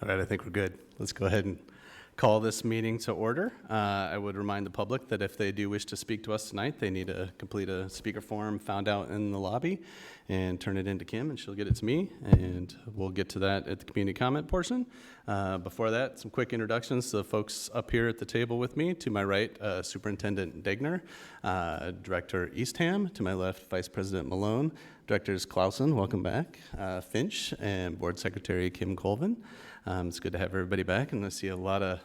All right, I think we're good. Let's go ahead and call this meeting to order. I would remind the public that if they do wish to speak to us tonight, they need to complete a speaker form found out in the lobby and turn it in to Kim, and she'll get it to me, and we'll get to that at the community comment portion. Before that, some quick introductions to the folks up here at the table with me. To my right, Superintendent Degner, Director Eastham. To my left, Vice President Malone. Directors Clausen, welcome back. Finch, and Board Secretary Kim Colvin. It's good to have everybody back, and I see a lot of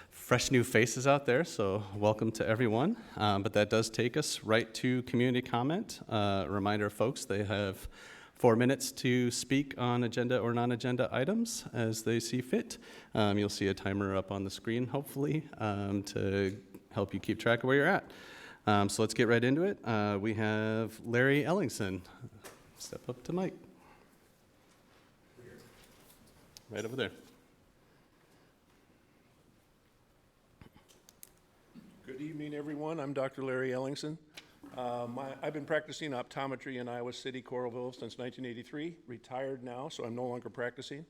fresh new faces out there, so welcome to everyone. But that does take us right to community comment. Reminder, folks, they have 4 minutes to speak on agenda or non-agenda items as they see fit. You'll see a timer up on the screen, hopefully, to help you keep track of where you're at. So let's get right into it. We have Larry Ellingson. Step up to Mike. Right over there. Good evening, everyone. I'm Dr. Larry Ellingson. I've been practicing optometry in Iowa City, Coralville since 1983. Retired now, so I'm no longer practicing.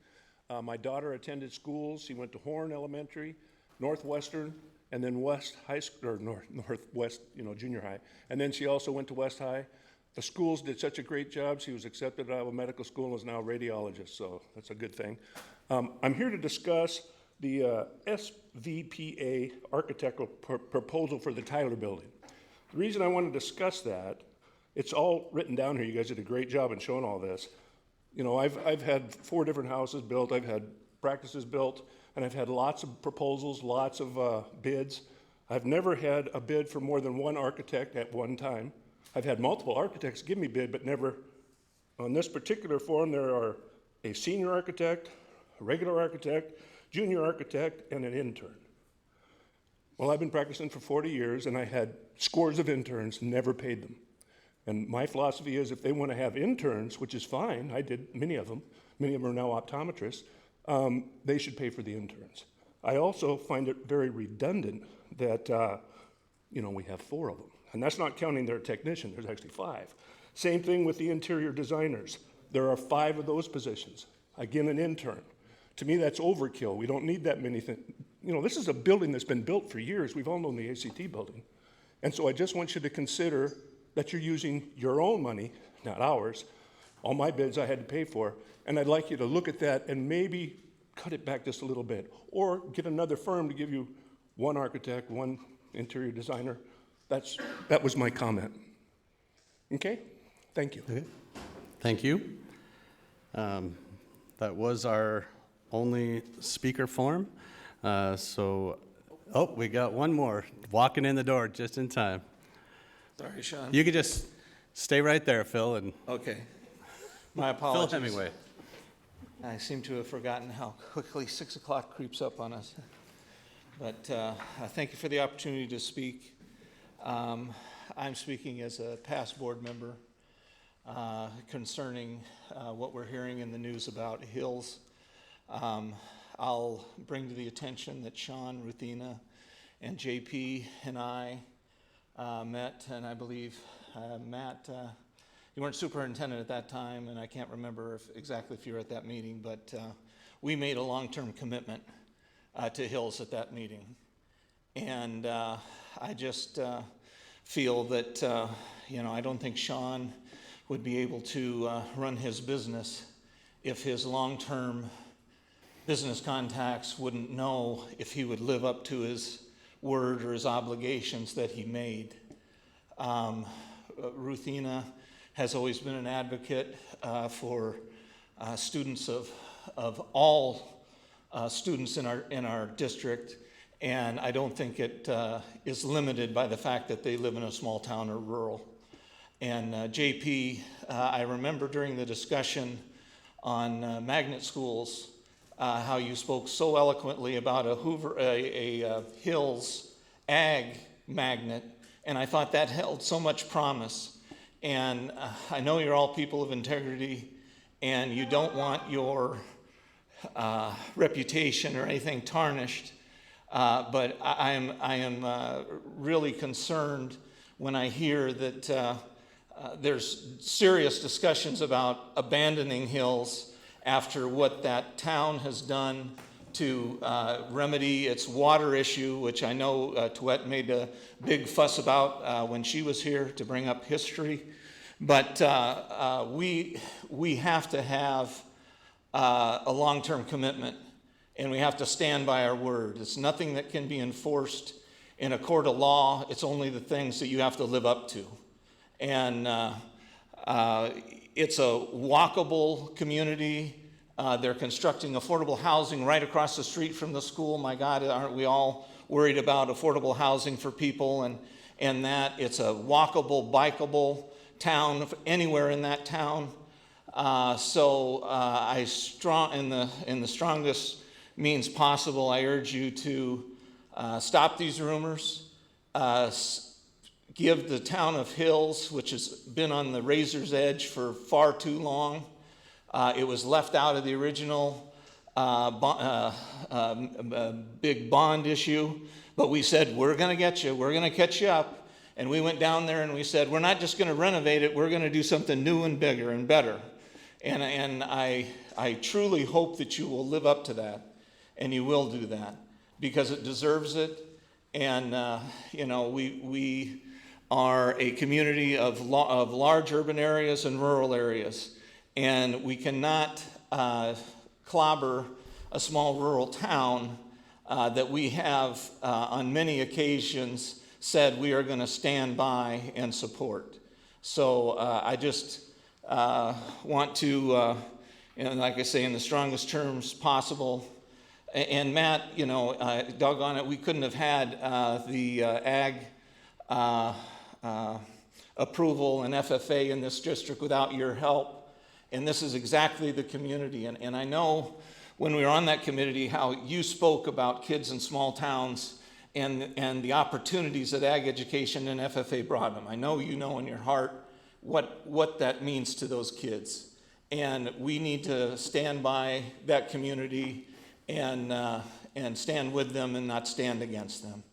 My daughter attended schools. She went to Horn Elementary, Northwestern, and then West High School, or Northwest, junior high. And then she also went to West High. The schools did such a great job. She was accepted at Iowa Medical School and is now a radiologist, so that's a good thing. I'm here to discuss the Svpa architectural proposal for the Tyler building. The reason I want to discuss that, it's all written down here. You guys did a great job in showing all this. I've had 4 different houses built. I've had practices built, and I've had lots of proposals, lots of bids. I've never had a bid for more than one architect at one time. I've had multiple architects give me bid, but never, on this particular form, there are a senior architect, a regular architect, junior architect, and an intern. Well, I've been practicing for 40 years, and I had scores of interns, never paid them. And my philosophy is if they want to have interns, which is fine, I did many of them are now optometrists, they should pay for the interns. I also find it very redundant that, we have 4 of them. And that's not counting their technician, there's actually 5. Same thing with the interior designers. There are 5 of those positions. Again, an intern. To me, that's overkill. We don't need that many things. This is a building that's been built for years. We've all known the ACT building. And so I just want you to consider that you're using your own money, not ours. All my bids I had to pay for. And I'd like you to look at that and maybe cut it back just a little bit. Or get another firm to give you 1 architect, 1 interior designer. That was my comment. Okay? Thank you. Okay. Thank you. That was our only speaker form. We got one more walking in the door just in time. Sorry, Sean. You could just stay right there, Phil, and Okay. My apologies. Phil Hemingway. I seem to have forgotten how quickly 6 o'clock creeps up on us. But thank you for the opportunity to speak. I'm speaking as a past board member concerning what we're hearing in the news about Hills. I'll bring to the attention that Sean, Ruthina, and JP and I met, and I believe Matt, you weren't superintendent at that time, and I can't remember exactly if you were at that meeting, but we made a long-term commitment to Hills at that meeting. And I just feel that, I don't think Sean would be able to run his business if his long-term business contacts wouldn't know if he would live up to his word or his obligations that he made. Ruthina has always been an advocate for students of all students in our district, and I don't think it is limited by the fact that they live in a small town or rural. And JP, I remember during the discussion on magnet schools, how you spoke so eloquently about a Hills Ag magnet, and I thought that held so much promise. And I know you're all people of integrity, and you don't want your reputation or anything tarnished, but I am really concerned when I hear that there's serious discussions about abandoning Hills after what that town has done to remedy its water issue, which I know Tuette made a big fuss about when she was here to bring up history. But we have to have a long-term commitment, and we have to stand by our word. It's nothing that can be enforced in a court of law. It's only the things that you have to live up to. And it's a walkable community. They're constructing affordable housing right across the street from the school. My God, aren't we all worried about affordable housing for people? And that it's a walkable, bikeable town anywhere in that town. So in the strongest means possible, I urge you to stop these rumors. Give the town of Hills, which has been on the razor's edge for far too long. It was left out of the original big bond issue, but we said, we're going to get you, we're going to catch you up. And we went down there and we said, we're not just going to renovate it, we're going to do something new and bigger and better. And I truly hope that you will live up to that, and you will do that, because it deserves it. And, we are a community of large urban areas and rural areas. And we cannot clobber a small rural town that we have on many occasions said we are going to stand by and support. So I just want to, like I say, in the strongest terms possible. And Matt, doggone it, we couldn't have had the ag approval and FFA in this district without your help. And this is exactly the community. And I know when we were on that committee how you spoke about kids in small towns and the opportunities that ag education and FFA brought them. I know you know in your heart what that means to those kids. And we need to stand by that community and stand with them and not stand against them.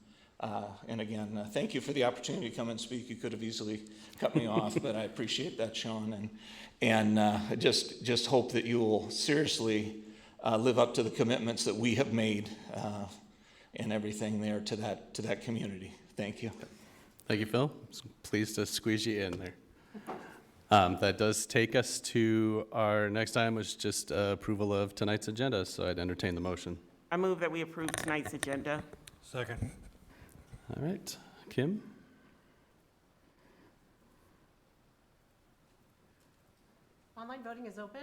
And again, thank you for the opportunity to come and speak. You could have easily cut me off, but I appreciate that, Sean. And I just hope that you will seriously live up to the commitments that we have made and everything there to that community. Thank you. Thank you, Phil. Pleased to squeeze you in there. That does take us to our next item, which is just approval of tonight's agenda. So I'd entertain the motion. I move that we approve tonight's agenda. Second. All right, Kim? Online voting is open.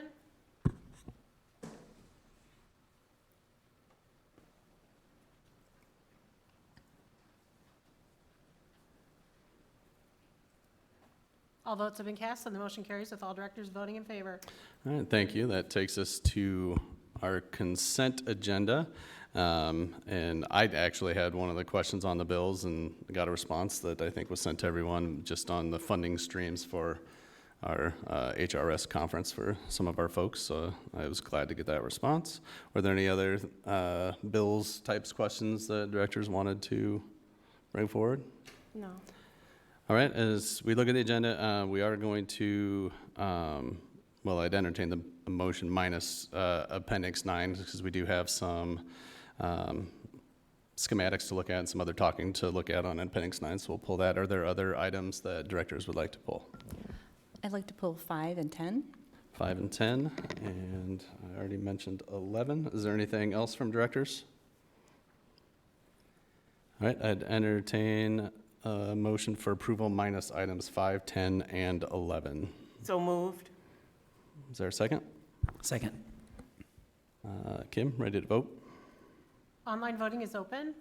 All votes have been cast and the motion carries with all directors voting in favor. All right, thank you. That takes us to our consent agenda. And I actually had one of the questions on the bills and got a response that I think was sent to everyone just on the funding streams for our HRS conference for some of our folks. So I was glad to get that response. Were there any other bills types questions that directors wanted to bring forward? No. All right, as we look at the agenda, we are going to, I'd entertain the motion minus Appendix 9 because we do have some schematics to look at and some other talking to look at on Appendix 9, so we'll pull that. Are there other items that directors would like to pull? I'd like to pull 5 and 10. 5 and 10, and I already mentioned 11. Is there anything else from directors? All right, I'd entertain a motion for approval minus items 5, 10, and 11. So moved. Is there a second? Second. Kim, ready to vote? Online voting is open.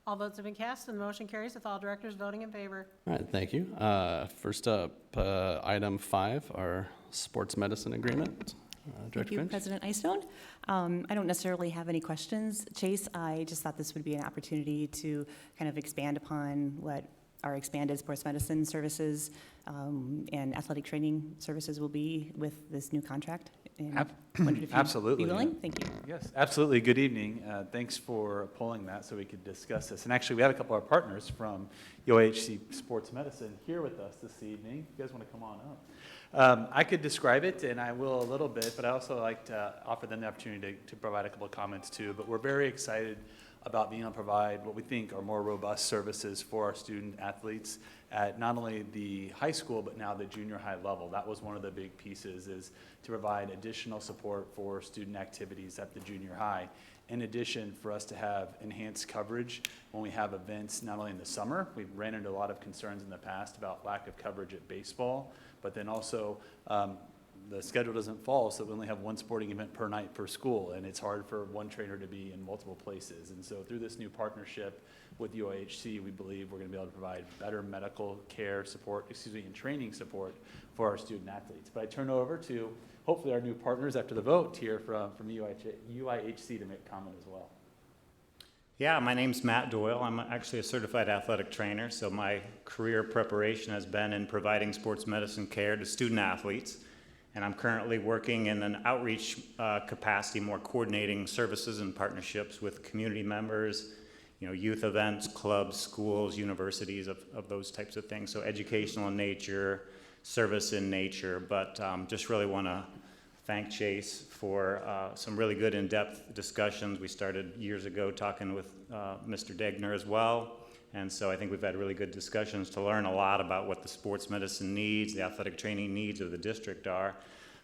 All votes have been cast and the motion carries with all directors voting in favor. All right, thank you. First up, item 5, our sports medicine agreement. Thank Director you, Finch? President Eystone. I don't necessarily have any questions, Chase. I just thought this would be an opportunity to kind of expand upon what our expanded sports medicine services and athletic training services will be with this new contract. And wondered if you'd Absolutely. be willing? Thank you. Yes, absolutely. Good evening. Thanks for pulling that so we could discuss this. And actually, we have a couple of our partners from UIHC Sports Medicine here with us this evening. You guys want to come on up? I could describe it, and I will a little bit, but I also like to offer them the opportunity to provide a couple of comments too. But we're very excited about being able to provide what we think are more robust services for our student athletes at not only the high school, but now the junior high level. That was one of the big pieces, is to provide additional support for student activities at the junior high. In addition, for us to have enhanced coverage when we have events, not only in the summer, we've ran into a lot of concerns in the past about lack of coverage at baseball, but then also the schedule doesn't fall, so we only have one sporting event per night per school, and it's hard for one trainer to be in multiple places. And so through this new partnership with UIHC, we believe we're going to be able to provide better medical care support, and training support for our student athletes. But I turn over to hopefully our new partners after the vote here from UIHC to make comment as well. Yeah, my name's Matt Doyle. I'm actually a certified athletic trainer, so my career preparation has been in providing sports medicine care to student athletes. And I'm currently working in an outreach capacity, more coordinating services and partnerships with community members, youth events, clubs, schools, universities, of those types of things. So educational in nature, service in nature, but just really want to thank Chase for some really good in-depth discussions. We started years ago talking with Mr. Degner as well. And so I think we've had really good discussions to learn a lot about what the sports medicine needs, the athletic training needs of the district are.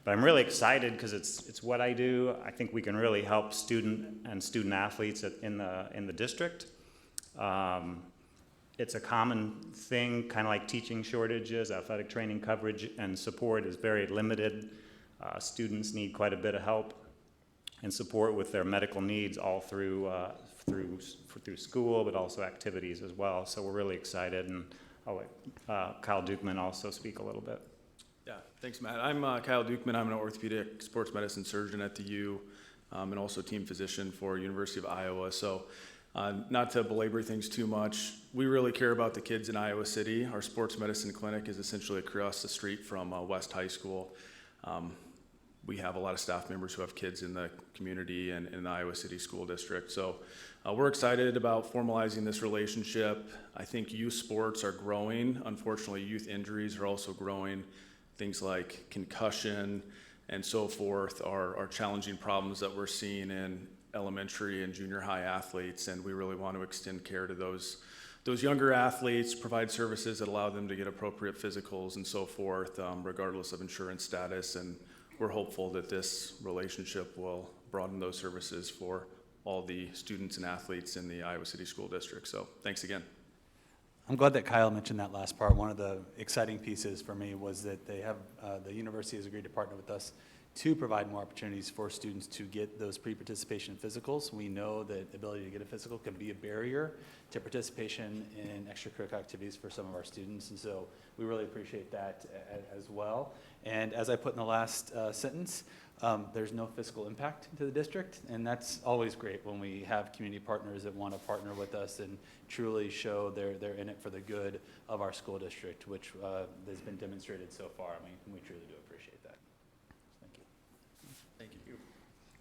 But I'm really excited because it's what I do. I think we can really help student athletes in the district. It's a common thing, kind of like teaching shortages. Athletic training coverage and support is very limited. Students need quite a bit of help and support with their medical needs all through school, but also activities as well. So we're really excited, and I'll let Kyle Dukeman also speak a little bit. Yeah, thanks, Matt. I'm Kyle Dukeman. I'm an orthopedic sports medicine surgeon at the U, and also team physician for University of Iowa. So not to belabor things too much, we really care about the kids in Iowa City. Our sports medicine clinic is essentially across the street from West High School. We have a lot of staff members who have kids in the community and in the Iowa City School District. So we're excited about formalizing this relationship. I think youth sports are growing. Unfortunately, youth injuries are also growing. Things like concussion and so forth are challenging problems that we're seeing in elementary and junior high athletes, and we really want to extend care to those younger athletes, provide services that allow them to get appropriate physicals and so forth, regardless of insurance status. And we're hopeful that this relationship will broaden those services for all the students and athletes in the Iowa City School District. So thanks again. I'm glad that Kyle mentioned that last part. One of the exciting pieces for me was that they have, the university has agreed to partner with us to provide more opportunities for students to get those pre-participation physicals. We know that the ability to get a physical can be a barrier to participation in extracurricular activities for some of our students, and so we really appreciate that as well. And as I put in the last sentence, there's no fiscal impact to the district, and that's always great when we have community partners that want to partner with us and truly show they're in it for the good of our school district, which has been demonstrated so far. I mean, we truly do appreciate that. Thank you. Thank you.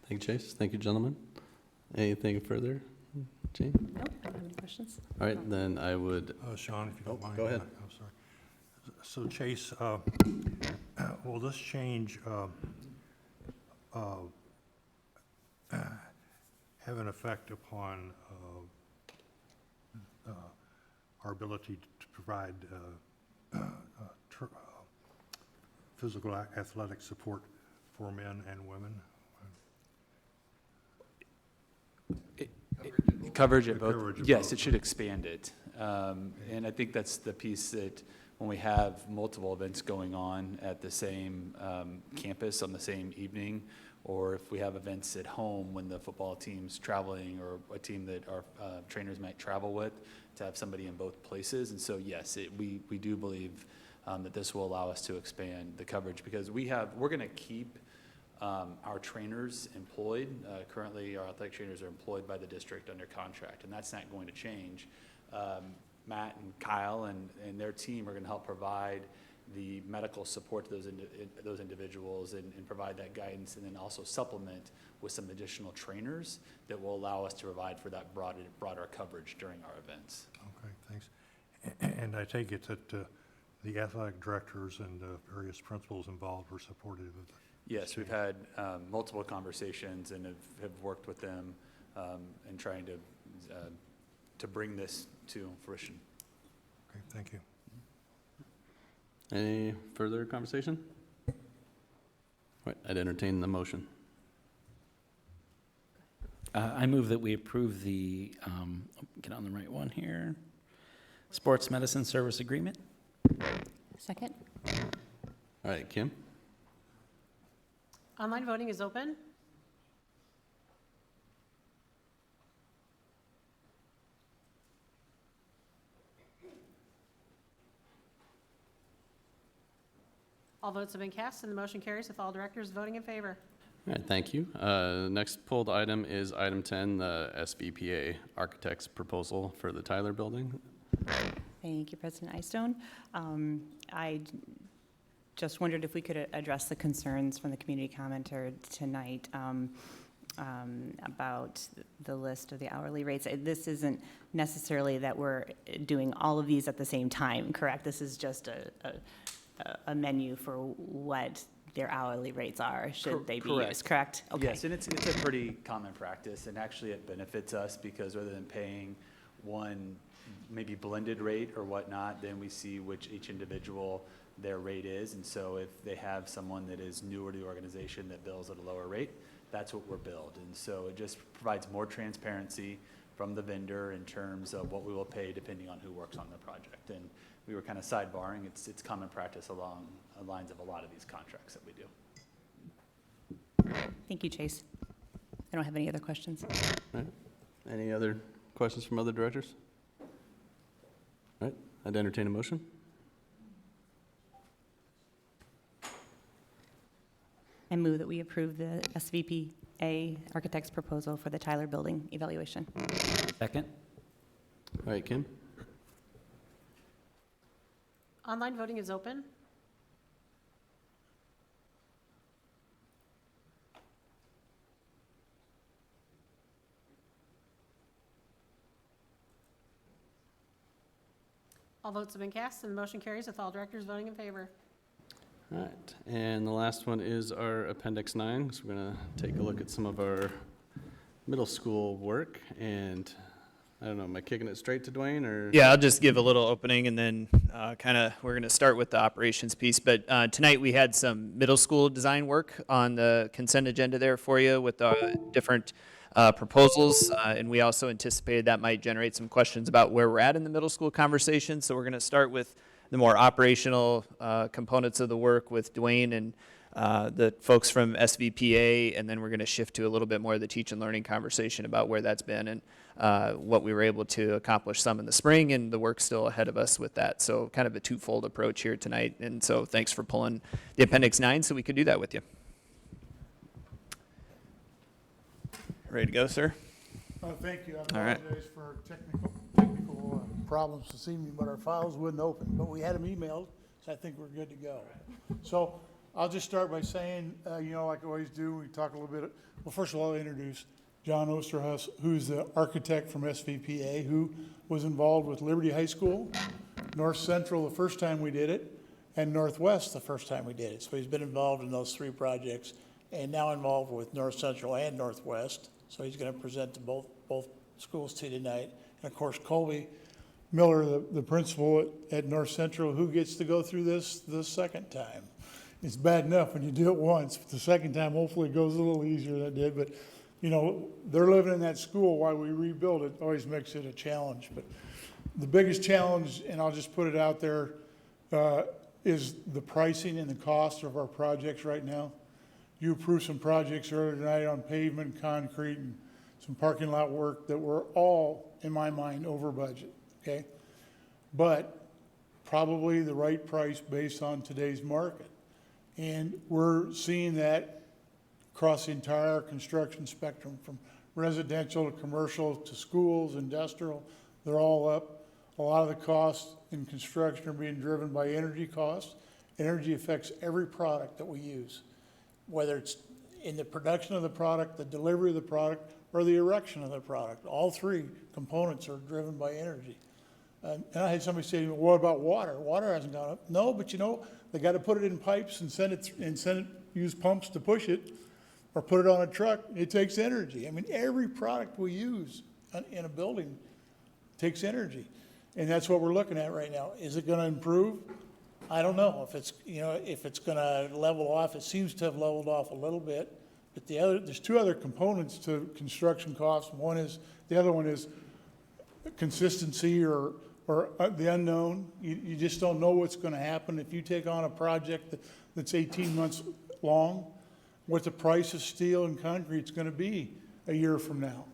Thank you, Chase. Thank you, gentlemen. Anything further, Jane? No, I don't have any questions. All right, then I would. Sean, if you don't mind. Go ahead. I'm sorry. So Chase, will this change have an effect upon our ability to provide physical athletic support for men and women? Coverage at both? Coverage at Yes, both. it should expand it. And I think that's the piece that when we have multiple events going on at the same campus on the same evening, or if we have events at home when the football team's traveling, or a team that our trainers might travel with, to have somebody in both places. And so yes, we do believe that this will allow us to expand the coverage, because we're going to keep our trainers employed. Currently, our athletic trainers are employed by the district under contract, and that's not going to change. Matt and Kyle and their team are going to help provide the medical support to those individuals and provide that guidance, and then also supplement with some additional trainers that will allow us to provide for that broader coverage during our events. Okay, thanks. And I take it that the athletic directors and the various principals involved were supportive of the... Yes, we've had multiple conversations and have worked with them in trying to bring this to fruition. Okay, thank you. Any further conversation? All right, I'd entertain the motion. I move that we approve the, get on the right one here, sports medicine service agreement. Second? All right, Kim? Online voting is open. All votes have been cast, and the motion carries with all directors voting in favor. All right, thank you. Next pulled item is item 10, the Sbpa architect's proposal for the Tyler building. Thank you, President Eystone. I just wondered if we could address the concerns from the community commenter tonight about the list of the hourly rates. This isn't necessarily that we're doing all of these at the same time, correct? This is just a menu for what their hourly rates are, should they be used, correct? Okay. Yes, and it's a pretty common practice, and actually it benefits us because rather than paying one maybe blended rate or whatnot, then we see which each individual their rate is, and so if they have someone that is newer to the organization that bills at a lower rate, that's what we're billed, and so it just provides more transparency from the vendor in terms of what we will pay depending on who works on the project. And we were kind of sidebarring, it's common practice along the lines of a lot of these contracts that we do. Thank you, Chase. I don't have any other questions. All right. Any other questions from other directors? All right, I'd entertain a motion. I move that we approve the Svpa architect's proposal for the Tyler building evaluation. Second. All right, Kim? Online voting is open. All votes have been cast, and the motion carries with all directors voting in favor. All right, and the last one is our Appendix 9. So we're going to take a look at some of our middle school work, and I don't know, am I kicking it straight to Dwayne, or? Yeah, I'll just give a little opening, and then we're going to start with the operations piece. But tonight we had some middle school design work on the consent agenda there for you with different proposals, and we also anticipated that might generate some questions about where we're at in the middle school conversation. So we're going to start with the more operational components of the work with Dwayne and the folks from Svpa, and then we're going to shift to a little bit more of the teach and learning conversation about where that's been and what we were able to accomplish some in the spring, and the work still ahead of us with that. So kind of a twofold approach here tonight, and so thanks for pulling the Appendix 9 so we could do that with you. Ready to go, sir? Thank you. I All right. apologize for technical problems this evening, but our files wouldn't open. But we had them emailed, so I think we're good to go. So I'll just start by saying, like I always do, we talk a little bit. Well, first of all, I'll introduce John Osterhaus, who's the architect from Svpa, who was involved with Liberty High School, North Central the first time we did it, and Northwest the first time we did it. So he's been involved in those three projects, and now involved with North Central and Northwest. So he's going to present to both schools to you tonight. And of course, Colby Miller, the principal at North Central, who gets to go through this the second time. It's bad enough when you do it once, but the second time hopefully it goes a little easier than it did. But they're living in that school while we rebuild it. Always makes it a challenge. But the biggest challenge, and I'll just put it out there, is the pricing and the cost of our projects right now. You approved some projects earlier tonight on pavement, concrete, and some parking lot work that were all, in my mind, over budget, okay? But probably the right price based on today's market. And we're seeing that across the entire construction spectrum, from residential to commercial to schools, industrial, they're all up. A lot of the costs in construction are being driven by energy costs, Energy affects every product that we use, whether it's in the production of the product, the delivery of the product, or the erection of the product. All three components are driven by energy. And I had somebody say, well, what about water? Water hasn't gone up. No, but you know, they got to put it in pipes and send it, use pumps to push it, or put it on a truck. It takes energy. I mean, every product we use in a building takes energy. And that's what we're looking at right now. Is it going to improve? I don't know if it's going to level off. It seems to have leveled off a little bit. But there's two other components to construction costs. The other one is consistency or the unknown. You just don't know what's going to happen. If you take on a project that's 18 months long, what the price of steel and concrete is going to be a year from now.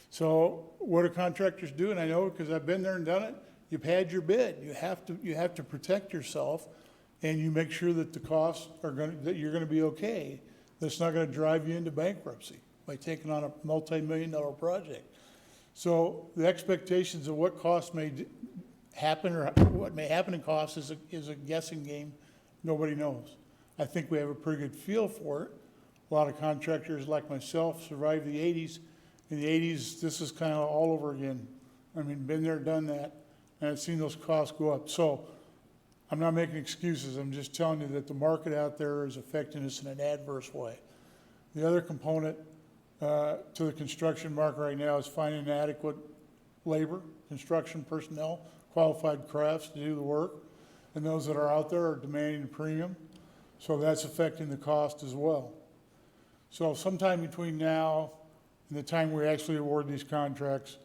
So what are contractors doing? I know because I've been there and done it. You've had your bid. You have to protect yourself, and you make sure that the costs that you're going to be okay. That's not going to drive you into bankruptcy by taking on a multi-million-dollar project. So the expectations of what costs may happen or what may happen in costs is a guessing game. Nobody knows. I think we have a pretty good feel for it. A lot of contractors like myself survived the 80s. In the 80s, this is kind of all over again. I mean, been there, done that, and I've seen those costs go up. So I'm not making excuses. I'm just telling you that the market out there is affecting us in an adverse way. The other component to the construction market right now is finding adequate labor, construction personnel, qualified crafts to do the work. And those that are out there are demanding a premium. So that's affecting the cost as well. So sometime between now and the time we actually award these contracts,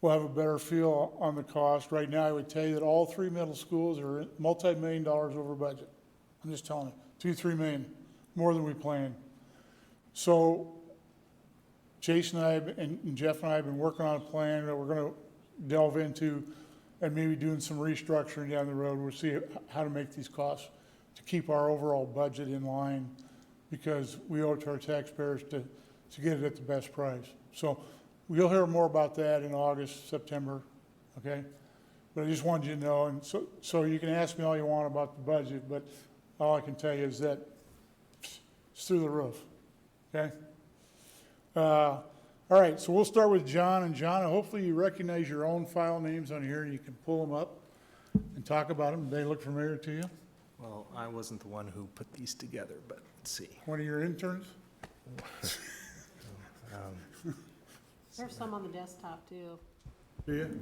we'll have a better feel on the cost. Right now, I would tell you that all three middle schools are multi-million dollars over budget. I'm just telling you, 2-3 million, more than we planned. So Jason and I and Jeff and I have been working on a plan that we're going to delve into and maybe doing some restructuring down the road. We'll see how to make these costs to keep our overall budget in line, because we owe it to our taxpayers to get it at the best price. So we'll hear more about that in August, September, okay? But I just wanted you to know, and so you can ask me all you want about the budget, but all I can tell you is that it's through the roof, okay? All right, so we'll start with John. And John, hopefully you recognize your own file names on here and you can pull them up and talk about them. Do they look familiar to you? Well, I wasn't the one who put these together, but let's see. One of your interns? There's some on the desktop, too. Do you?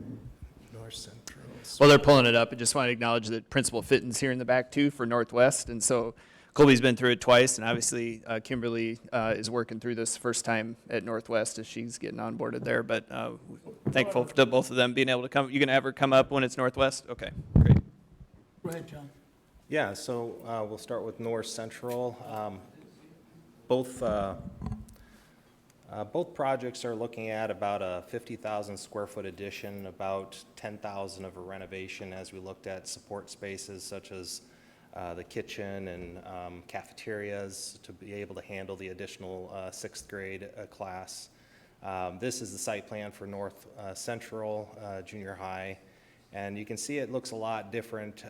North Central. While they're pulling it up, I just want to acknowledge that Principal Fitton's here in the back too for Northwest. And so Colby's been through it twice, and obviously Kimberly is working through this first time at Northwest as she's getting onboarded there. But thankful to both of them being able to come. You going to have her come up when it's Northwest? Okay, great. Go ahead, John. Yeah, so we'll start with North Central. Both projects are looking at about a 50,000 square foot addition, about 10,000 of a renovation as we looked at support spaces such as the kitchen and cafeterias to be able to handle the additional sixth grade class. This is the site plan for North Central Junior High, and you can see it looks a lot different.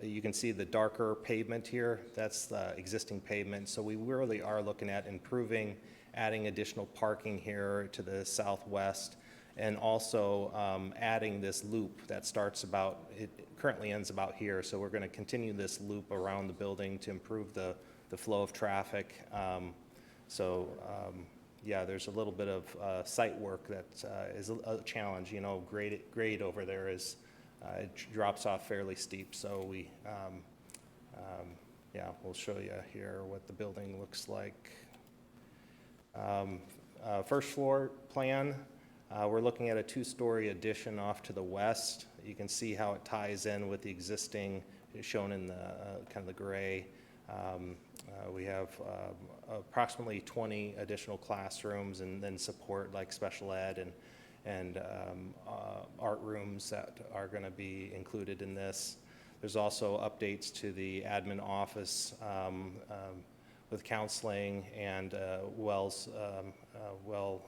You can see the darker pavement here. That's the existing pavement. So we really are looking at improving, adding additional parking here to the southwest, and also adding this loop that starts about, it currently ends about here. So we're going to continue this loop around the building to improve the flow of traffic. Yeah, there's a little bit of site work that is a challenge. You know, grade over there is, it drops off fairly steep. So we, yeah, we'll show you here what the building looks like. First floor plan, we're looking at a 2-story addition off to the west. You can see how it ties in with the existing, shown in the kind of the gray. We have approximately 20 additional classrooms, and then support like special ed and art rooms that are going to be included in this. There's also updates to the admin office with counseling and Well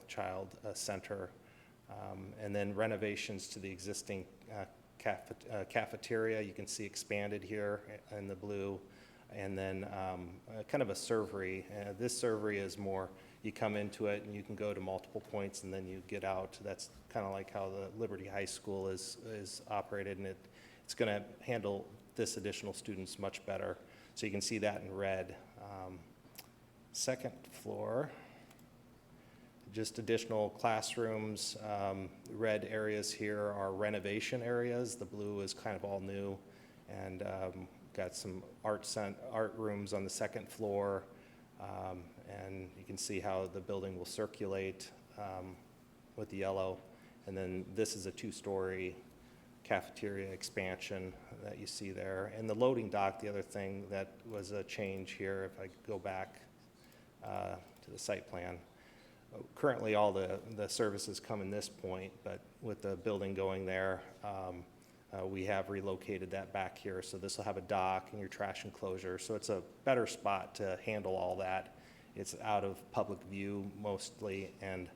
Child Center, and then renovations to the existing cafeteria, you can see expanded here in the blue, and then kind of a servery. This servery is more, you come into it and you can go to multiple points and then you get out. That's kind of like how the Liberty High School is operated, and it's going to handle this additional students much better. So you can see that in red. Second floor, just additional classrooms. Red areas here are renovation areas. The blue is kind of all new, and got some art rooms on the second floor, and you can see how the building will circulate with the yellow. And then this is a 2-story cafeteria expansion that you see there. And the loading dock, the other thing that was a change here, if I go back to the site plan. Currently, all the services come in this point, but with the building going there, we have relocated that back here. So this will have a dock and your trash enclosure. So it's a better spot to handle all that. It's out of public view mostly, and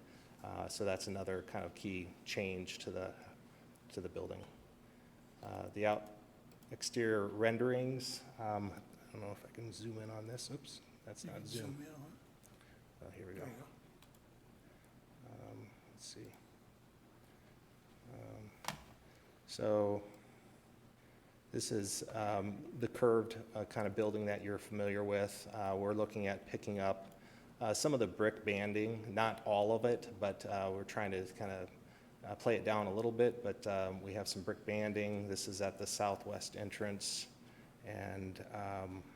so that's another kind of key change to the building. The exterior renderings, I don't know if I can zoom in on this. Oops, that's not zoom. Oh, here we go. Let's see. So this is the curved kind of building that you're familiar with. We're looking at picking up some of the brick banding, not all of it, but we're trying to kind of play it down a little bit, but we have some brick banding. This is at the southwest entrance, and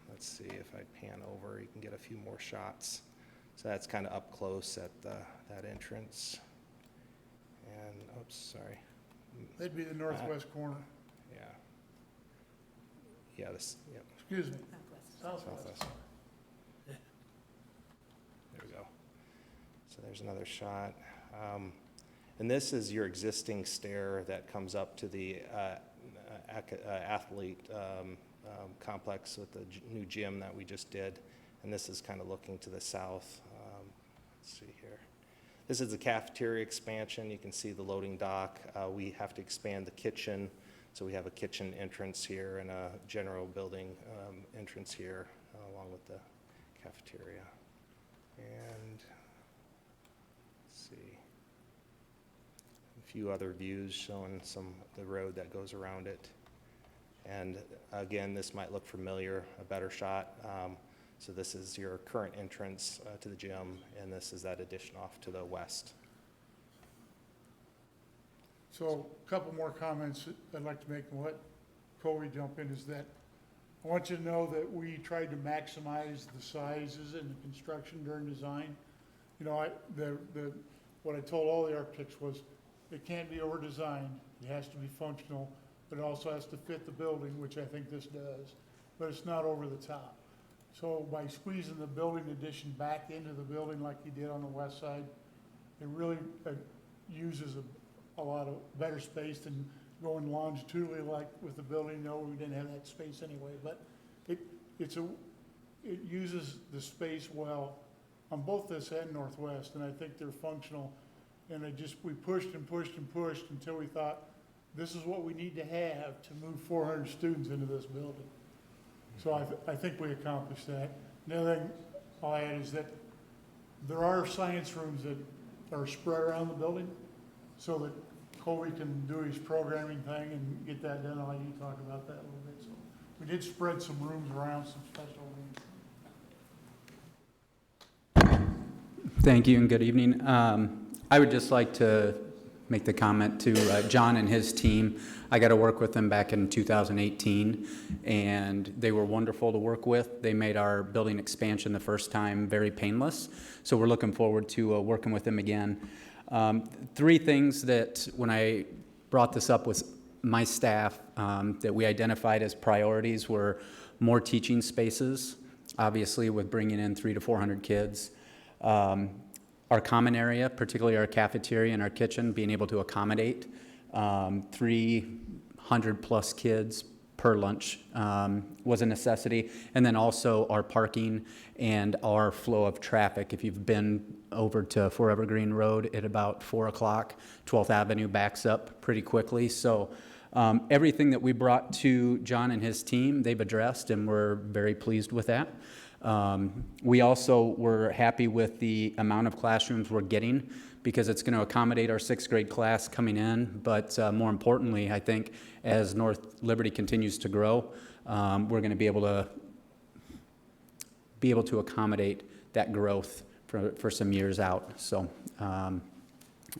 let's see if I pan over, you can get a few more shots. So that's kind of up close at that entrance. And, oops, sorry. That'd be the northwest corner. Yeah. Yeah, this, yep. Excuse me. Southwest. There we go. So there's another shot. And this is your existing stair that comes up to the athlete complex with the new gym that we just did. And this is kind of looking to the south. Let's see here. This is the cafeteria expansion. You can see the loading dock. We have to expand the kitchen. So we have a kitchen entrance here and a general building entrance here along with the cafeteria. And let's see. A few other views showing the road that goes around it. And again, this might look familiar, a better shot. So this is your current entrance to the gym, and this is that addition off to the west. So a couple more comments I'd like to make and let Corey jump in is that I want you to know that we tried to maximize the sizes in the construction during design. You know, what I told all the architects was it can't be over-designed. It has to be functional, but it also has to fit the building, which I think this does, but it's not over the top. So by squeezing the building addition back into the building like you did on the west side, it really uses a lot of better space than going longitudinally like with the building. No, we didn't have that space anyway, but it uses the space well on both this and northwest, and I think they're functional. And we pushed and pushed and pushed until we thought this is what we need to have to move 400 students into this building. So I think we accomplished that. The other thing I'll add is that there are science rooms that are spread around the building so that Colby can do his programming thing and get that done. I'll let you talk about that a little bit. So we did spread some rooms around, some special rooms. Thank you and good evening. I would just like to make the comment to John and his team. I got to work with them back in 2018, and they were wonderful to work with. They made our building expansion the first time very painless, so we're looking forward to working with them again. 3 things that when I brought this up with my staff that we identified as priorities were more teaching spaces, obviously with bringing in 300 to 400 kids. Our common area, particularly our cafeteria and our kitchen, being able to accommodate 300 plus kids per lunch was a necessity. And then also our parking and our flow of traffic. If you've been over to Forever Green Road at about 4 o'clock, 12th Avenue backs up pretty quickly. So Everything that we brought to John and his team, they've addressed, and we're very pleased with that. We also were happy with the amount of classrooms we're getting, because it's going to accommodate our 6th grade class coming in, but more importantly, I think as North Liberty continues to grow, we're going to be able to accommodate that growth for some years out. So other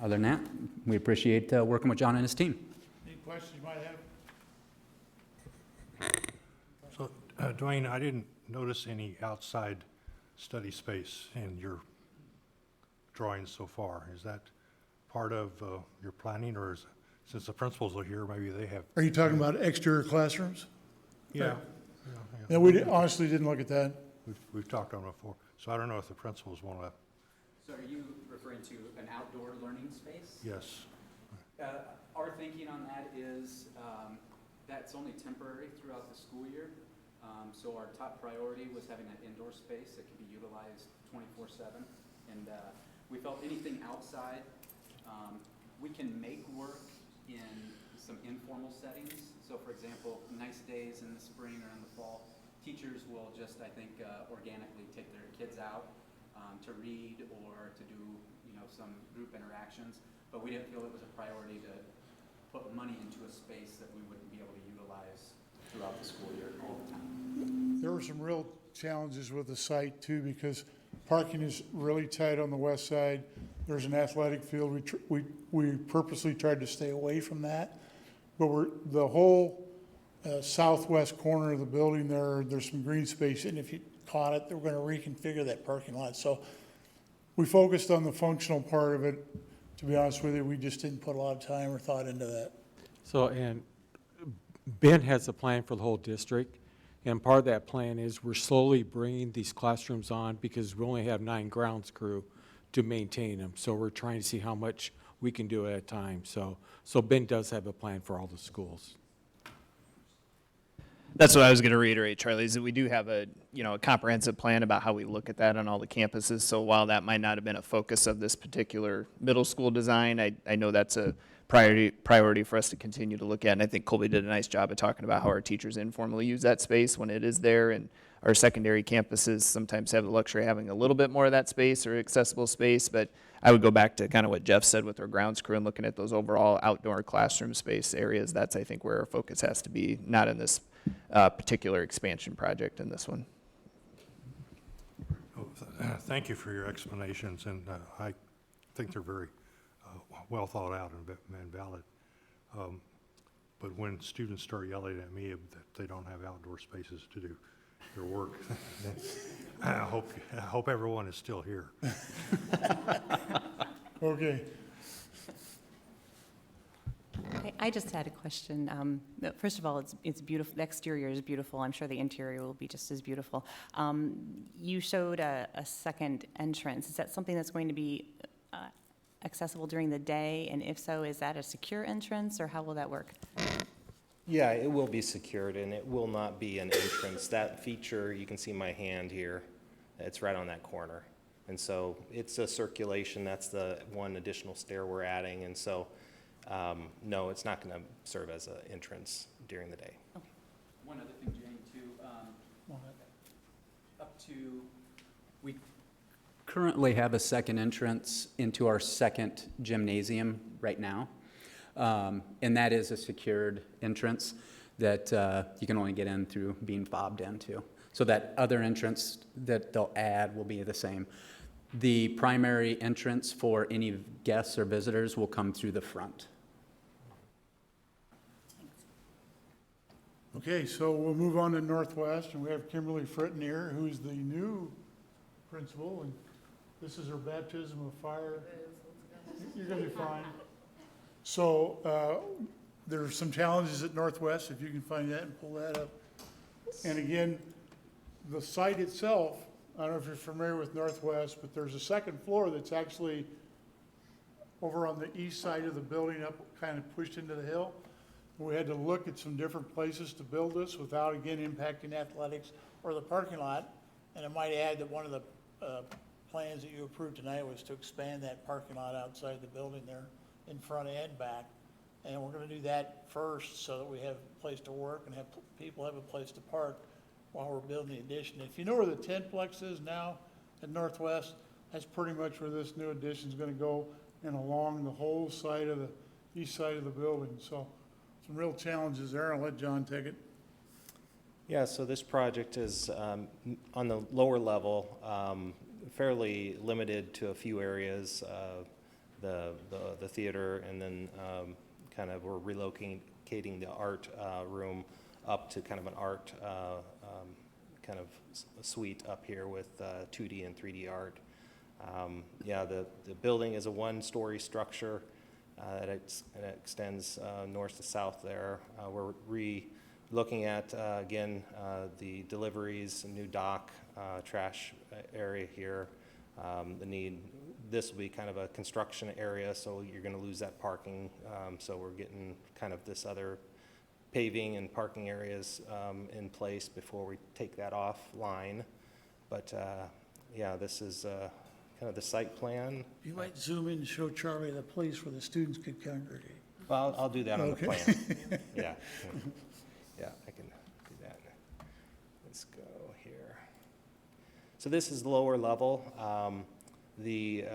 than that, we appreciate working with John and his team. Any questions you might have? So, Dwayne, I didn't notice any outside study space in your drawings so far. Is that part of your planning, or since the principals are here, maybe they have? Are you talking about exterior classrooms? Yeah. Yeah, we honestly didn't look at that. We've talked on it before, so I don't know if the principals want to. So are you referring to an outdoor learning space? Yes. Our thinking on that is that's only temporary throughout the school year. So our top priority was having an indoor space that can be utilized 24/7. And we felt anything outside, we can make work in some informal settings. So for example, nice days in the spring or in the fall, teachers will just, I think, organically take their kids out to read or to do, some group interactions. But we didn't feel it was a priority to put money into a space that we wouldn't be able to utilize throughout the school year all the time. There were some real challenges with the site too, because parking is really tight on the west side. There's an athletic field. We purposely tried to stay away from that. But the whole southwest corner of the building there's some green space, and if you caught it, they were going to reconfigure that parking lot. So we focused on the functional part of it. To be honest with you, we just didn't put a lot of time or thought into that. So, and Ben has a plan for the whole district, and part of that plan is we're slowly bringing these classrooms on because we only have 9 grounds crew to maintain them. So we're trying to see how much we can do at a time. So Ben does have a plan for all the schools. That's what I was going to reiterate, Charlie, is that we do have a comprehensive plan about how we look at that on all the campuses. So while that might not have been a focus of this particular middle school design, I know that's a priority for us to continue to look at. And I think Colby did a nice job of talking about how our teachers informally use that space when it is there. And our secondary campuses sometimes have the luxury of having a little bit more of that space or accessible space. But I would go back to kind of what Jeff said with our grounds crew and looking at those overall outdoor classroom space areas. That's, I think, where our focus has to be, not in this particular expansion project in this one. Thank you for your explanations, and I think they're very well thought out and valid. But when students start yelling at me that they don't have outdoor spaces to do their work, I hope everyone is still here. Okay. I just had a question. First of all, it's beautiful. The exterior is beautiful. I'm sure the interior will be just as beautiful. You showed a second entrance. Is that something that's going to be accessible during the day? And if so, is that a secure entrance, or how will that work? Yeah, it will be secured, and it will not be an entrance. That feature, you can see my hand here, it's right on that corner. And so it's a circulation. That's the one additional stair we're adding. And so no, it's not going to serve as an entrance during the day. Okay. One other thing, Jane, too. We currently have a second entrance into our second gymnasium right now. And that is a secured entrance that you can only get in through being fobbed into. So that other entrance that they'll add will be the same. The primary entrance for any guests or visitors will come through the front. Okay, so we'll move on to Northwest, and we have Kimberly Fritton here, who's the new principal, and this is her baptism of fire. You're going to be fine. So there are some challenges at Northwest, if you can find that and pull that up. And again, the site itself, I don't know if you're familiar with Northwest, but there's a second floor that's actually over on the east side of the building, up kind of pushed into the hill. We had to look at some different places to build this without, again, impacting athletics or the parking lot. And I might add that one of the plans that you approved tonight was to expand that parking lot outside the building there in front and back. And we're gonna do that first so that we have a place to work and have people have a place to park while we're building the addition. If you know where the Tenplex is now at Northwest, that's pretty much where this new addition's gonna go, and along the whole side of the east side of the building. So some real challenges there. I'll let John take it. Yeah, so this project is on the lower level, fairly limited to a few areas, the theater, and then kind of we're relocating the art room up to kind of an art kind of suite up here with 2D and 3D art. Yeah, the building is a one-story structure that extends north to south there. We're looking at, again, the deliveries, a new dock, trash area here. This will be kind of a construction area, so you're going to lose that parking. So we're getting kind of this other paving and parking areas in place before we take that offline. But yeah, this is kind of the site plan. You might zoom in and show Charlie the place where the students could congregate. Well, I'll do that on the Okay. plan. Yeah. Yeah, I can do that. Let's go here. So this is lower level. The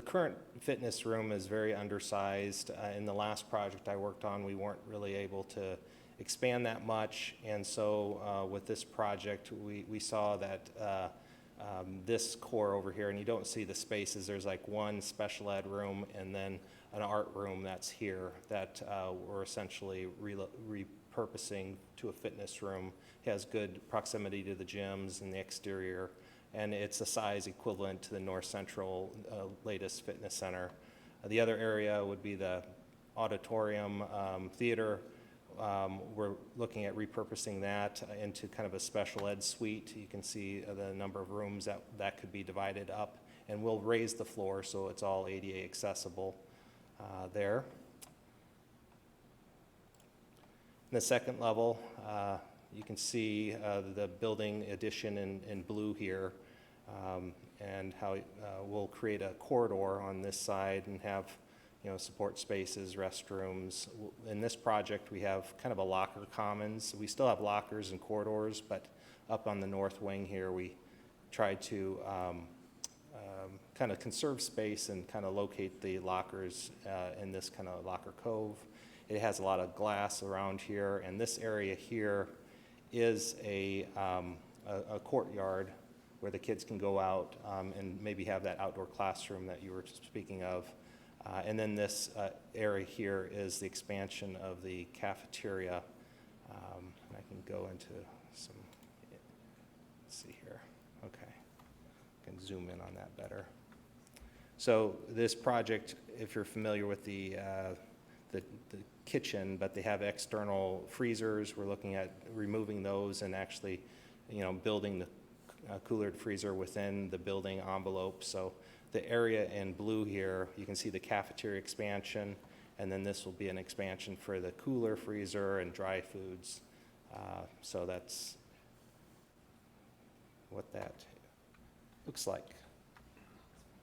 current fitness room is very undersized. In the last project I worked on, we weren't really able to expand that much, and so with this project, we saw that this core over here, and you don't see the spaces, there's like one special ed room and then an art room that's here that we're essentially repurposing to a fitness room. It has good proximity to the gyms and the exterior, and it's a size equivalent to the North Central latest fitness center. The other area would be the auditorium theater. We're looking at repurposing that into kind of a special ed suite. You can see the number of rooms that could be divided up, and we'll raise the floor so it's all ADA accessible there. In the second level, you can see the building addition in blue here, and how we'll create a corridor on this side and have support spaces, restrooms. In this project, we have kind of a locker commons. We still have lockers and corridors, but up on the north wing here, we tried to kind of conserve space and kind of locate the lockers in this kind of locker cove. It has a lot of glass around here, and this area here is a courtyard where the kids can go out and maybe have that outdoor classroom that you were speaking of. And then this area here is the expansion of the cafeteria. And I can go into some, let's see here. Okay, I can zoom in on that better. So this project, if you're familiar with the kitchen, but they have external freezers. We're looking at removing those and actually, building the cooler freezer within the building envelope. So the area in blue here, you can see the cafeteria expansion, and then this will be an expansion for the cooler freezer and dry foods. So that's what that looks like.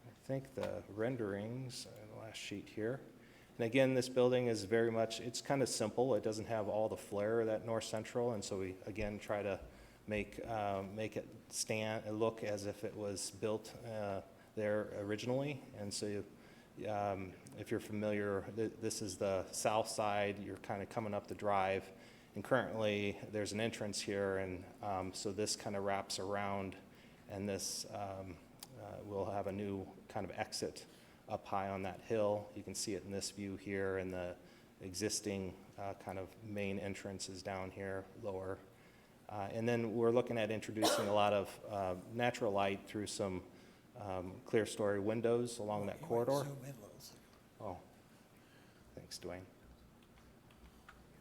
I think the renderings, the last sheet here. And again, this building is very much, it's kind of simple. It doesn't have all the flair that North Central, and so we, again, try to make it look as if it was built there originally. And so if you're familiar, this is the south side. You're kind of coming up the drive, and currently there's an entrance here, and so this kind of wraps around, and this will have a new kind of exit up high on that hill. You can see it in this view here, and the existing kind of main entrance is down here lower. And then we're looking at introducing a lot of natural light through some clear story windows along that corridor. Oh, thanks, Dwayne.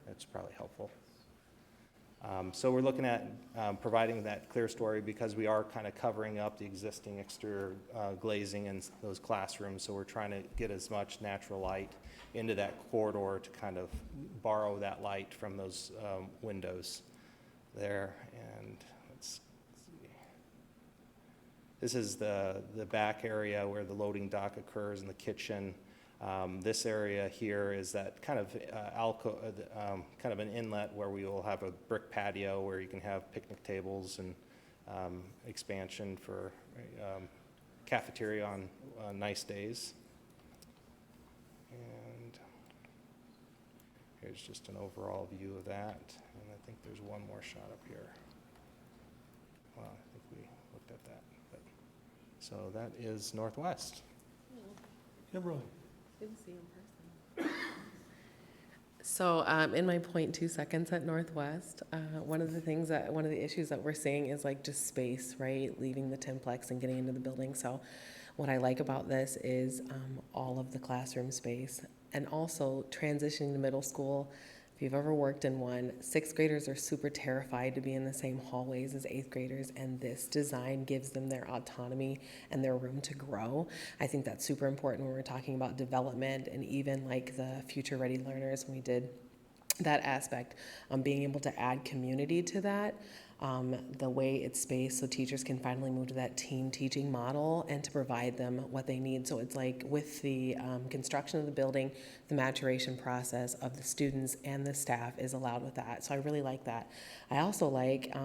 That's probably helpful. So we're looking at providing that clear story because we are kind of covering up the existing exterior glazing in those classrooms. So we're trying to get as much natural light into that corridor to kind of borrow that light from those windows there. And let's see. This is the back area where the loading dock occurs in the kitchen. This area here is that kind of kind of an inlet where we will have a brick patio where you can have picnic tables and expansion for cafeteria on nice days. And here's just an overall view of that. And I think there's one more shot up here. Well, I think we looked at that. But, so that is Northwest. Kimberly. Good to see you in person. So in my 0.2 seconds at Northwest, one of the issues that we're seeing is like just space, right? Leaving the Templex and getting into the building. So what I like about this is all of the classroom space and also transitioning to middle school. If you've ever worked in one, 6th graders are super terrified to be in the same hallways as 8th graders, and this design gives them their autonomy and their room to grow. I think that's super important when we're talking about development and even like the future ready learners. When we did that aspect, being able to add community to that, the way it's spaced so teachers can finally move to that team teaching model and to provide them what they need. So it's like with the construction of the building, the maturation process of the students and the staff is allowed with that. So I really like that. I also like,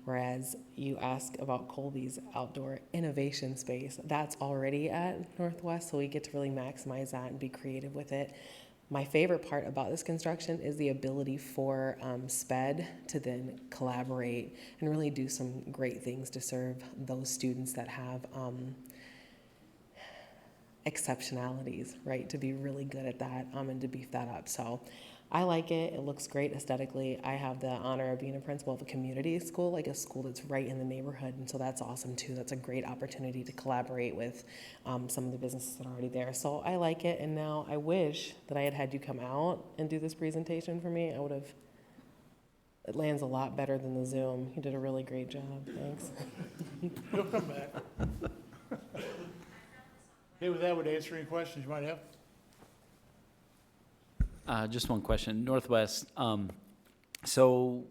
whereas you ask about Colby's outdoor innovation space, that's already at Northwest, so we get to really maximize that and be creative with it. My favorite part about this construction is the ability for Sped to then collaborate and really do some great things to serve those students that have exceptionalities, right? To be really good at that and to beef that up. So I like it. It looks great aesthetically. I have the honor of being a principal of a community school, like a school that's right in the neighborhood. And so that's awesome too. That's a great opportunity to collaborate with some of the businesses that are already there. So I like it. And now I wish that I had you come out and do this presentation for me. It lands a lot better than the Zoom. You did a really great job. Thanks. You'll come back. Okay, with that, would answer any questions you might have. Just one question. Northwest, so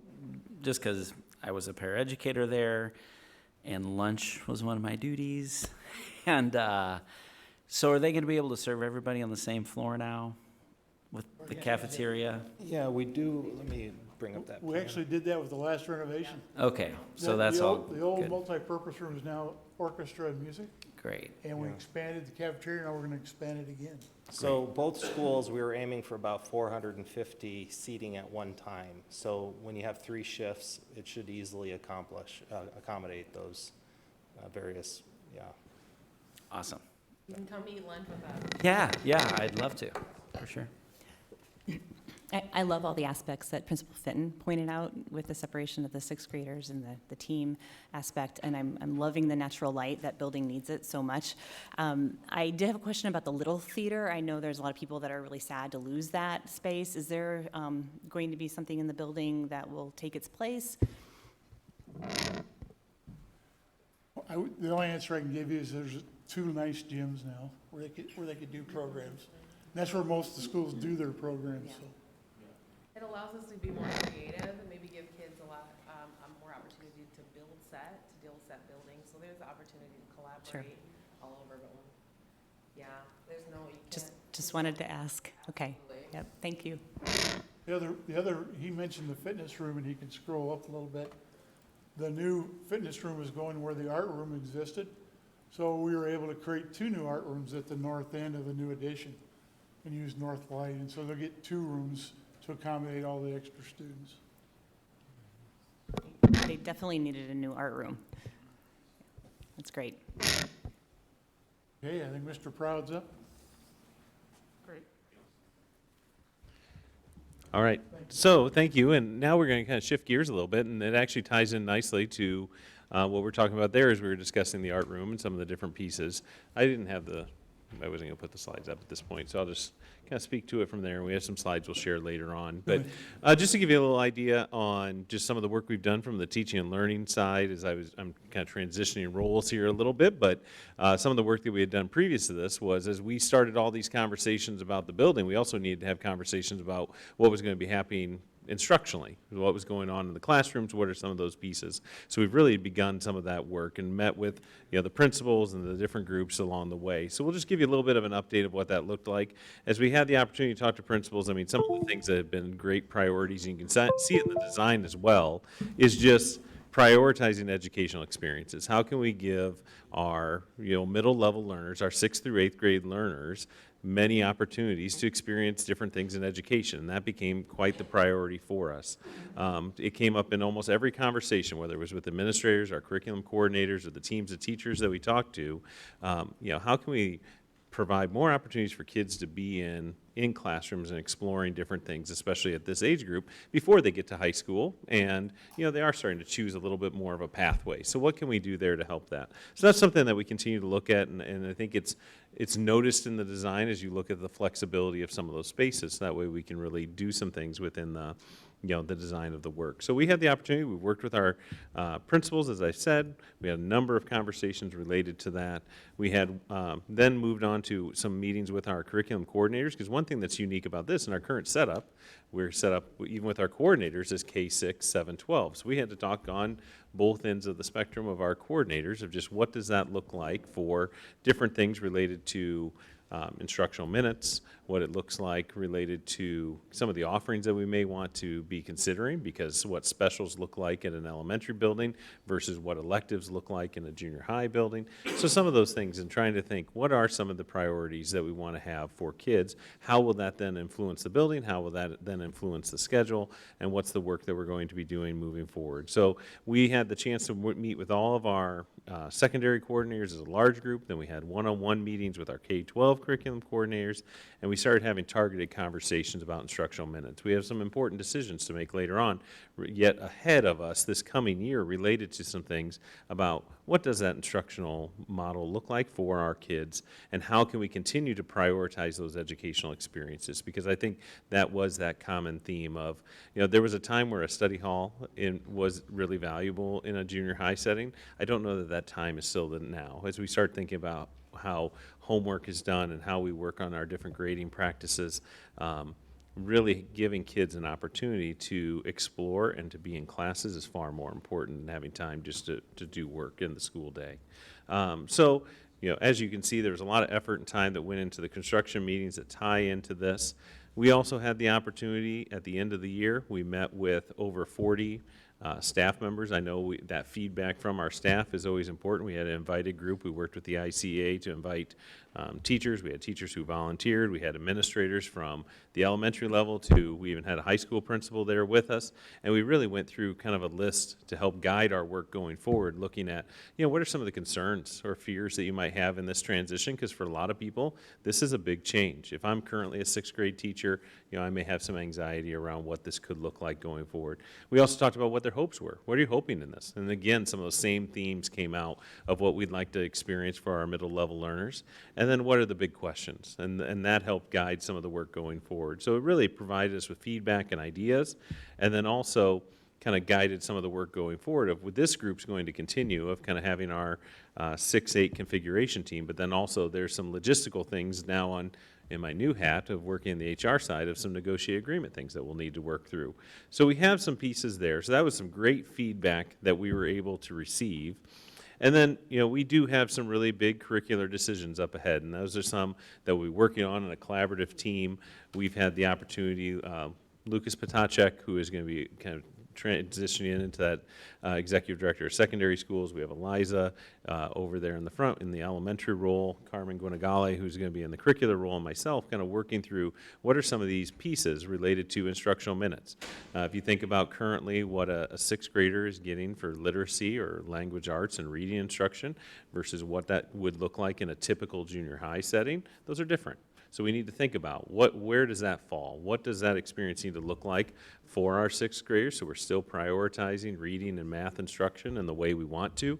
just because I was a paraeducator there and lunch was one of my duties, and so are they going to be able to serve everybody on the same floor now with the cafeteria? Yeah, we do. Let me bring up that We plan. actually did that with the last renovation. Okay, so The- that's the all old- The old good. multi-purpose room is now orchestra and music, Great. and we Yeah. expanded the cafeteria, now we're gonna expand it again. So both schools, we were aiming for about 450 seating at one time. So when you have 3 shifts, it should easily accommodate those various, yeah. Awesome. You can come eat lunch with us. Yeah, I'd love to, for sure. I love all the aspects that Principal Fenton pointed out with the separation of the 6th graders and the team aspect, and I'm loving the natural light. That building needs it so much. I did have a question about the Little Theater. I know there's a lot of people that are really sad to lose that space. Is there going to be something in the building that will take its place? The only answer I can give you is there's 2 nice gyms now where they could do programs. And that's where most of the schools do their programs, so. It allows us to be more creative and maybe give kids a lot more opportunity to build set building. So there's the opportunity to collaborate all over. But there's no. You can't. Just wanted to ask. Okay. Yep. Thank you. The other, he mentioned the fitness room, and he can scroll up a little bit. The new fitness room is going where the art room existed. So we were able to create 2 new art rooms at the north end of the new addition and use north light. And so they'll get 2 rooms to accommodate all the extra students. They definitely needed a new art room. That's great. Okay, I think Mr. Proud's up. Great. All right, so thank you, and now we're going to kind of shift gears a little bit, and it actually ties in nicely to what we're talking about there as we were discussing the art room and some of the different pieces. I wasn't going to put the slides up at this point, so I'll just kind of speak to it from there. We have some slides we'll share later on. But just to give you a little idea on just some of the work we've done from the teaching and learning side, I'm kind of transitioning roles here a little bit, but some of the work that we had done previous to this was as we started all these conversations about the building, we also needed to have conversations about what was going to be happening instructionally, what was going on in the classrooms, what are some of those pieces. So we've really begun some of that work and met with the principals and the different groups along the way. So we'll just give you a little bit of an update of what that looked like. As we had the opportunity to talk to principals, I mean, some of the things that have been great priorities, and you can see it in the design as well, is just prioritizing educational experiences. How can we give our middle level learners, our 6th through 8th grade learners, many opportunities to experience different things in education? And that became quite the priority for us. It came up in almost every conversation, whether it was with administrators, our curriculum coordinators, or the teams of teachers that we talked to. How can we provide more opportunities for kids to be in classrooms and exploring different things, especially at this age group, before they get to high school, and they are starting to choose a little bit more of a pathway. So what can we do there to help that? So that's something that we continue to look at, and I think it's noticed in the design as you look at the flexibility of some of those spaces. That way we can really do some things within the the design of the work. So we had the opportunity, we worked with our principals, as I said. We had a number of conversations related to that. We had then moved on to some meetings with our curriculum coordinators, because one thing that's unique about this in our current setup, we're set up even with our coordinators as K-6, 7, 12. So we had to talk on both ends of the spectrum of our coordinators of just what does that look like for different things related to instructional minutes, what it looks like related to some of the offerings that we may want to be considering, because what specials look like in an elementary building versus what electives look like in a junior high building. So some of those things, and trying to think, what are some of the priorities that we want to have for kids? How will that then influence the building? How will that then influence the schedule? And what's the work that we're going to be doing moving forward? So we had the chance to meet with all of our secondary coordinators as a large group. Then we had one-on-one meetings with our K-12 curriculum coordinators, and we started having targeted conversations about instructional minutes. We have some important decisions to make later on, yet ahead of us this coming year, related to some things about what does that instructional model look like for our kids, and how can we continue to prioritize those educational experiences? Because I think that was that common theme of, there was a time where a study hall was really valuable in a junior high setting. I don't know that that time is still now. As we start thinking about how homework is done and how we work on our different grading practices, really giving kids an opportunity to explore and to be in classes is far more important than having time just to do work in the school day. So, as you can see, there's a lot of effort and time that went into the construction meetings that tie into this. We also had the opportunity at the end of the year, we met with over 40 staff members. I know that feedback from our staff is always important. We had an invited group. We worked with the ICA to invite teachers. We had teachers who volunteered. We had administrators from the elementary level we even had a high school principal there with us. And we really went through kind of a list to help guide our work going forward, looking at, what are some of the concerns or fears that you might have in this transition? Because for a lot of people, this is a big change. If I'm currently a 6th grade teacher, I may have some anxiety around what this could look like going forward. We also talked about what their hopes were. What are you hoping in this? And again, some of those same themes came out of what we'd like to experience for our middle level learners. And then what are the big questions? And that helped guide some of the work going forward. So it really provided us with feedback and ideas, and then also kind of guided some of the work going forward of what this group's going to continue of kind of having our 6-8 configuration team, but then also there's some logistical things now in my new hat of working in the HR side of some negotiated agreement things that we'll need to work through. So we have some pieces there. So that was some great feedback that we were able to receive. And then, we do have some really big curricular decisions up ahead, and those are some that we're working on in a collaborative team. We've had the opportunity, Lucas Potacek, who is going to be kind of transitioning into that executive director of secondary schools. We have Eliza over there in the front in the elementary role, Carmen Guinagale, who's going to be in the curricular role, and myself kind of working through what are some of these pieces related to instructional minutes. If you think about currently what a 6th grader is getting for literacy or language arts and reading instruction versus what that would look like in a typical junior high setting, those are different. So we need to think about where does that fall? What does that experience need to look like for our 6th graders? So we're still prioritizing reading and math instruction in the way we want to.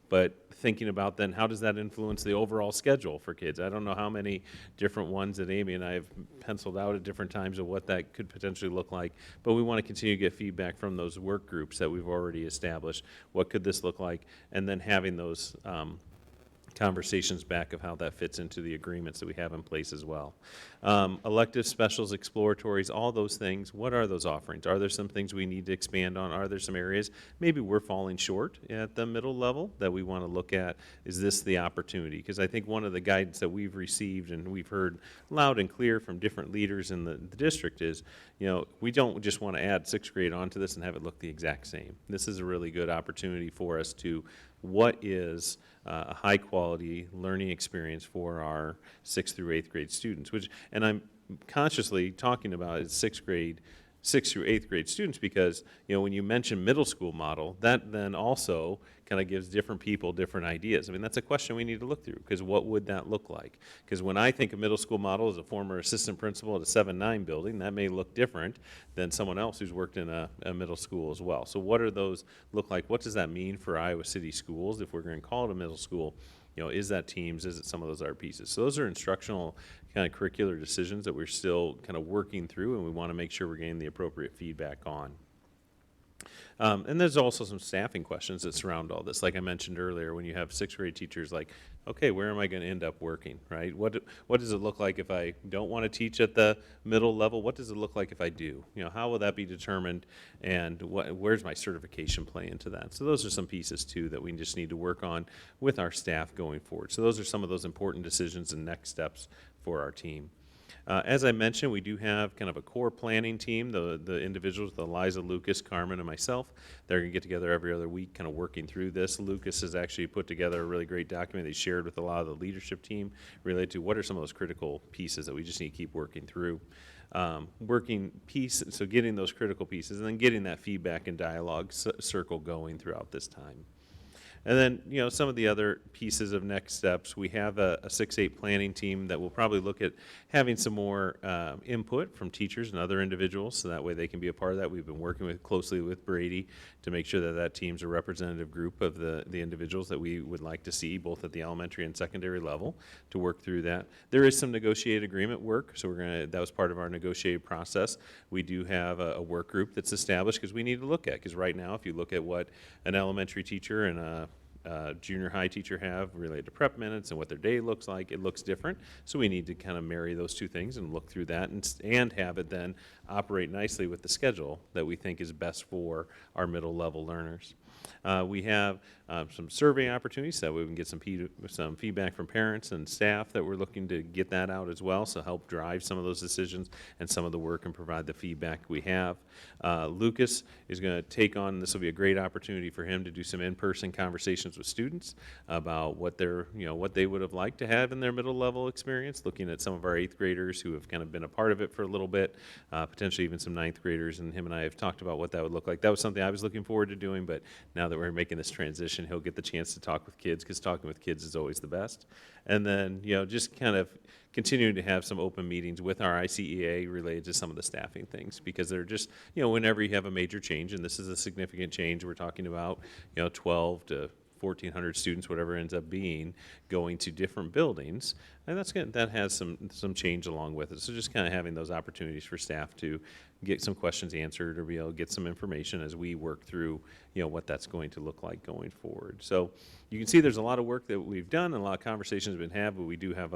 But thinking about then how does that influence the overall schedule for kids? I don't know how many different ones that Amy and I have penciled out at different times of what that could potentially look like. But we want to continue to get feedback from those work groups that we've already established. What could this look like? And then having those conversations back of how that fits into the agreements that we have in place as well. Elective, specials, exploratories, all those things, what are those offerings? Are there some things we need to expand on? Are there some areas maybe we're falling short at the middle level that we want to look at? Is this the opportunity? Because I think one of the guidance that we've received and we've heard loud and clear from different leaders in the district is, we don't just want to add 6th grade onto this and have it look the exact same. This is a really good opportunity for us to, what is a high-quality learning experience for our 6th through 8th grade students, and I'm consciously talking about is 6th through 8th grade students because, when you mention middle school model, that then also kind of gives different people different ideas. I mean, that's a question we need to look through, because what would that look like? Because when I think of middle school model as a former assistant principal at a 7-9 building, that may look different than someone else who's worked in a middle school as well. So what are those look like? What does that mean for Iowa City schools if we're going to call it a middle school? Is that teams? Is it some of those other pieces? So those are instructional kind of curricular decisions that we're still kind of working through, and we want to make sure we're getting the appropriate feedback on. And there's also some staffing questions that surround all this. Like I mentioned earlier, when you have 6th grade teachers like, okay, where am I going to end up working, right? What does it look like if I don't want to teach at the middle level? What does it look like if I do? How will that be determined? And where's my certification play into that? So those are some pieces, too, that we just need to work on with our staff going forward. So those are some of those important decisions and next steps for our team. As I mentioned, we do have kind of a core planning team, the individuals, Eliza, Lucas, Carmen, and myself. They're going to get together every other week kind of working through this. Lucas has actually put together a really great document they shared with a lot of the leadership team related to what are some of those critical pieces that we just need to keep working through. So getting those critical pieces and then getting that feedback and dialogue circle going throughout this time. And then, some of the other pieces of next steps, we have a 6-8 planning team that will probably look at having some more input from teachers and other individuals, so that way they can be a part of that. We've been working closely with Brady to make sure that team's a representative group of the individuals that we would like to see, both at the elementary and secondary level, to work through that. There is some negotiated agreement work, so that was part of our negotiated process. We do have a work group that's established because we need to look at, because right now, if you look at what an elementary teacher and a junior high teacher have related to prep minutes and what their day looks like, it looks different. So we need to kind of marry those two things and look through that and have it then operate nicely with the schedule that we think is best for our middle level learners. We have some survey opportunities so we can get some feedback from parents and staff that we're looking to get that out as well, so help drive some of those decisions and some of the work and provide the feedback we have. Lucas is going to take on, this will be a great opportunity for him to do some in-person conversations with students about what they would have liked to have in their middle level experience, looking at some of our 8th graders who have kind of been a part of it for a little bit, potentially even some 9th graders, and him and I have talked about what that would look like. That was something I was looking forward to doing, but now that we're making this transition, he'll get the chance to talk with kids, because talking with kids is always the best. And then, just kind of continuing to have some open meetings with our ICEA related to some of the staffing things, because they're just, whenever you have a major change, and this is a significant change, we're talking about, 12 to 1,400 students, whatever it ends up being, going to different buildings, and that has some change along with it. So just kind of having those opportunities for staff to get some questions answered or be able to get some information as we work through, what that's going to look like going forward. So you can see there's a lot of work that we've done and a lot of conversations have been had, but we do have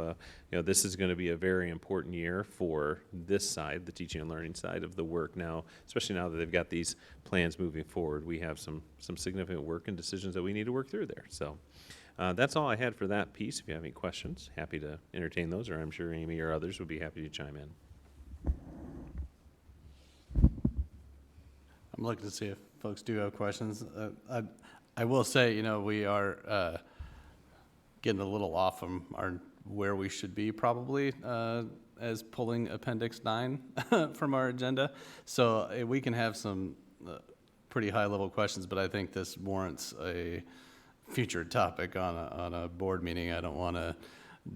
this is going to be a very important year for this side, the teaching and learning side of the work now, especially now that they've got these plans moving forward. We have some significant work and decisions that we need to work through there. So that's all I had for that piece. If you have any questions, happy to entertain those, or I'm sure Amy or others would be happy to chime in. I'm looking to see if folks do have questions. I will say, we are getting a little off from where we should be probably as pulling Appendix 9 from our agenda. So we can have some pretty high-level questions, but I think this warrants a future topic on a board meeting. I don't want to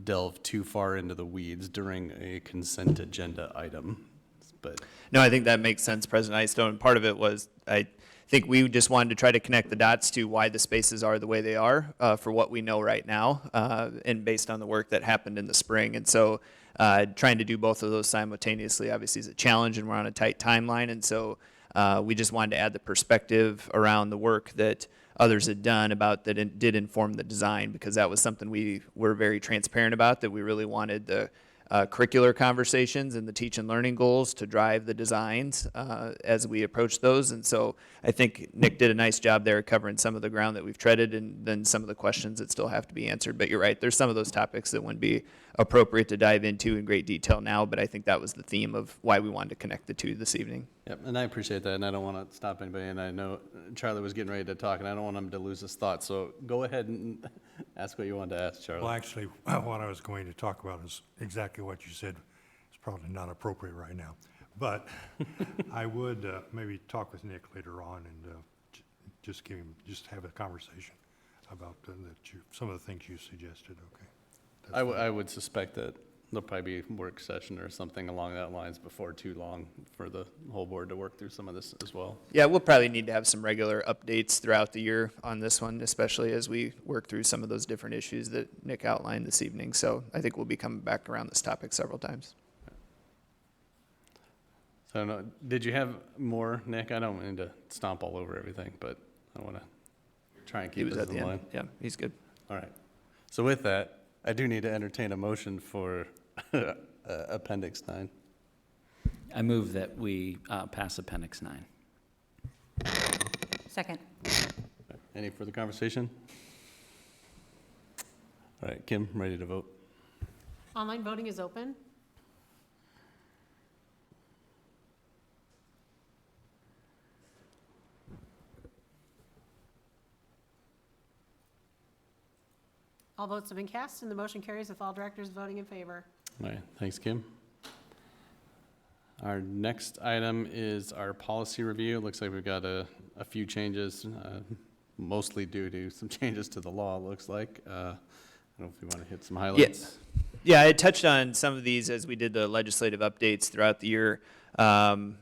delve too far into the weeds during a consent agenda item. But no, I think that makes sense, President Eystone. Part of it was, I think we just wanted to try to connect the dots to why the spaces are the way they are for what we know right now, and based on the work that happened in the spring. And so trying to do both of those simultaneously obviously is a challenge, and we're on a tight timeline. And so we just wanted to add the perspective around the work that others had done about that it did inform the design, because that was something we were very transparent about, that we really wanted the curricular conversations and the teach and learning goals to drive the designs as we approach those. And so I think Nick did a nice job there covering some of the ground that we've treaded, and then some of the questions that still have to be answered. But you're right, there's some of those topics that wouldn't be appropriate to dive into in great detail now, but I think that was the theme of why we wanted to connect the two this evening. Yep, and I appreciate that, and I don't want to stop anybody, and I know Charlie was getting ready to talk, and I don't want him to lose his thought, so go ahead and ask what you wanted to ask, Charlie. Well, actually, what I was going to talk about is exactly what you said. It's probably not appropriate right now. But I would maybe talk with Nick later on and just have a conversation about some of the things you suggested, okay? I would suspect that there'll probably be a work session or something along that lines before too long for the whole board to work through some of this as well. Yeah, we'll probably need to have some regular updates throughout the year on this one, especially as we work through some of those different issues that Nick outlined this evening. So I think we'll be coming back around this topic several times. So I don't know, did you have more, Nick? I don't mean to stomp all over everything, but I want to try and keep this in line. Yeah, he's good. All right. So with that, I do need to entertain a motion for Appendix 9. I move that we pass Appendix 9. Second. Any further conversation? All right, Kim, ready to vote? Online voting is open. All votes have been cast, and the motion carries with all directors voting in favor. All right, thanks, Kim. Our next item is our policy review. It looks like we've got a few changes, mostly due to some changes to the law, it looks like. I don't know if you want to hit some highlights. Yeah, I touched on some of these as we did the legislative updates throughout the year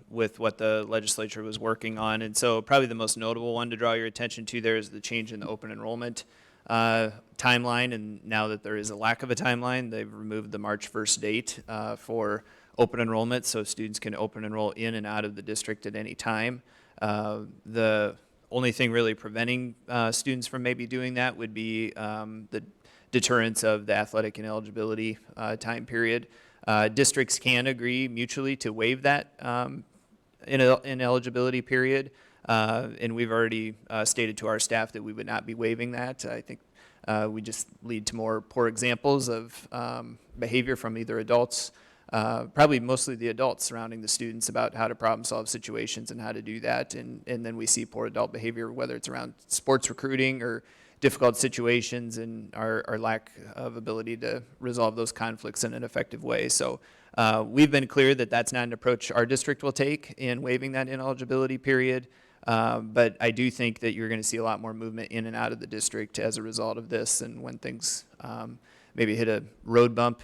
with what the legislature was working on. And so probably the most notable one to draw your attention to there is the change in the open enrollment timeline. And now that there is a lack of a timeline, they've removed the March 1st date for open enrollment, so students can open enroll in and out of the district at any time. The only thing really preventing students from maybe doing that would be the deterrence of the athletic ineligibility time period. Districts can agree mutually to waive that ineligibility period, and we've already stated to our staff that we would not be waiving that. I think we just lead to more poor examples of behavior from either adults, probably mostly the adults surrounding the students, about how to problem solve situations and how to do that. And then we see poor adult behavior, whether it's around sports recruiting or difficult situations, and our lack of ability to resolve those conflicts in an effective way. So we've been clear that that's not an approach our district will take in waiving that ineligibility period. But I do think that you're going to see a lot more movement in and out of the district as a result of this, and when things maybe hit a road bump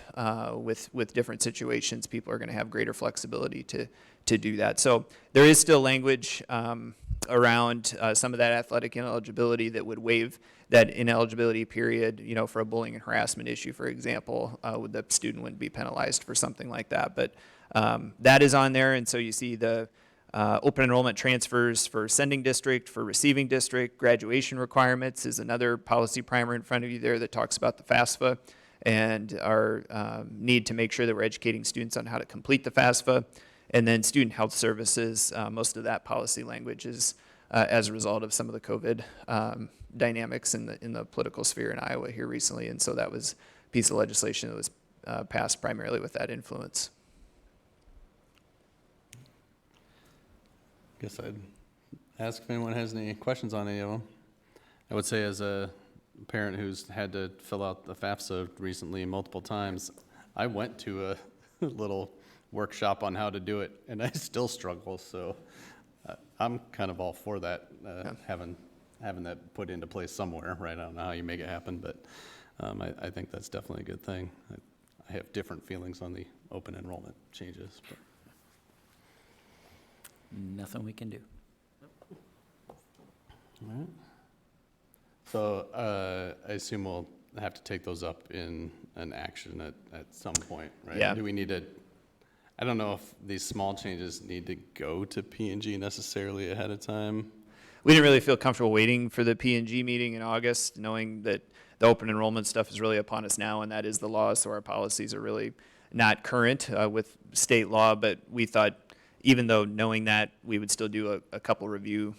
with different situations, people are going to have greater flexibility to do that. So there is still language around some of that athletic ineligibility that would waive that ineligibility period, you know, for a bullying and harassment issue, for example, the student wouldn't be penalized for something like that. But that is on there, and so you see the open enrollment transfers for sending district, for receiving district. Graduation requirements is another policy primer in front of you there that talks about the FAFSA and our need to make sure that we're educating students on how to complete the FAFSA. And then student health services, most of that policy language is as a result of some of the COVID dynamics in the political sphere in Iowa here recently. And so that was a piece of legislation that was passed primarily with that influence. Guess I'd ask if anyone has any questions on any of them. I would say, as a parent who's had to fill out the FAFSA recently multiple times, I went to a little workshop on how to do it, and I still struggle. So I'm kind of all for that, having that put into place somewhere, right? I don't know how you make it happen, but I think that's definitely a good thing. I have different feelings on the open enrollment changes. But. Nothing we can do. All right. So I assume we'll have to take those up in an action at some point, right? Yeah. Do we need to, I don't know if these small changes need to go to P&G necessarily ahead of time. we didn't really feel comfortable waiting for the P&G meeting in August, knowing that the open enrollment stuff is really upon us now, and that is the law, so our policies are really not current with state law, but we thought, even though knowing that, we would still do a couple review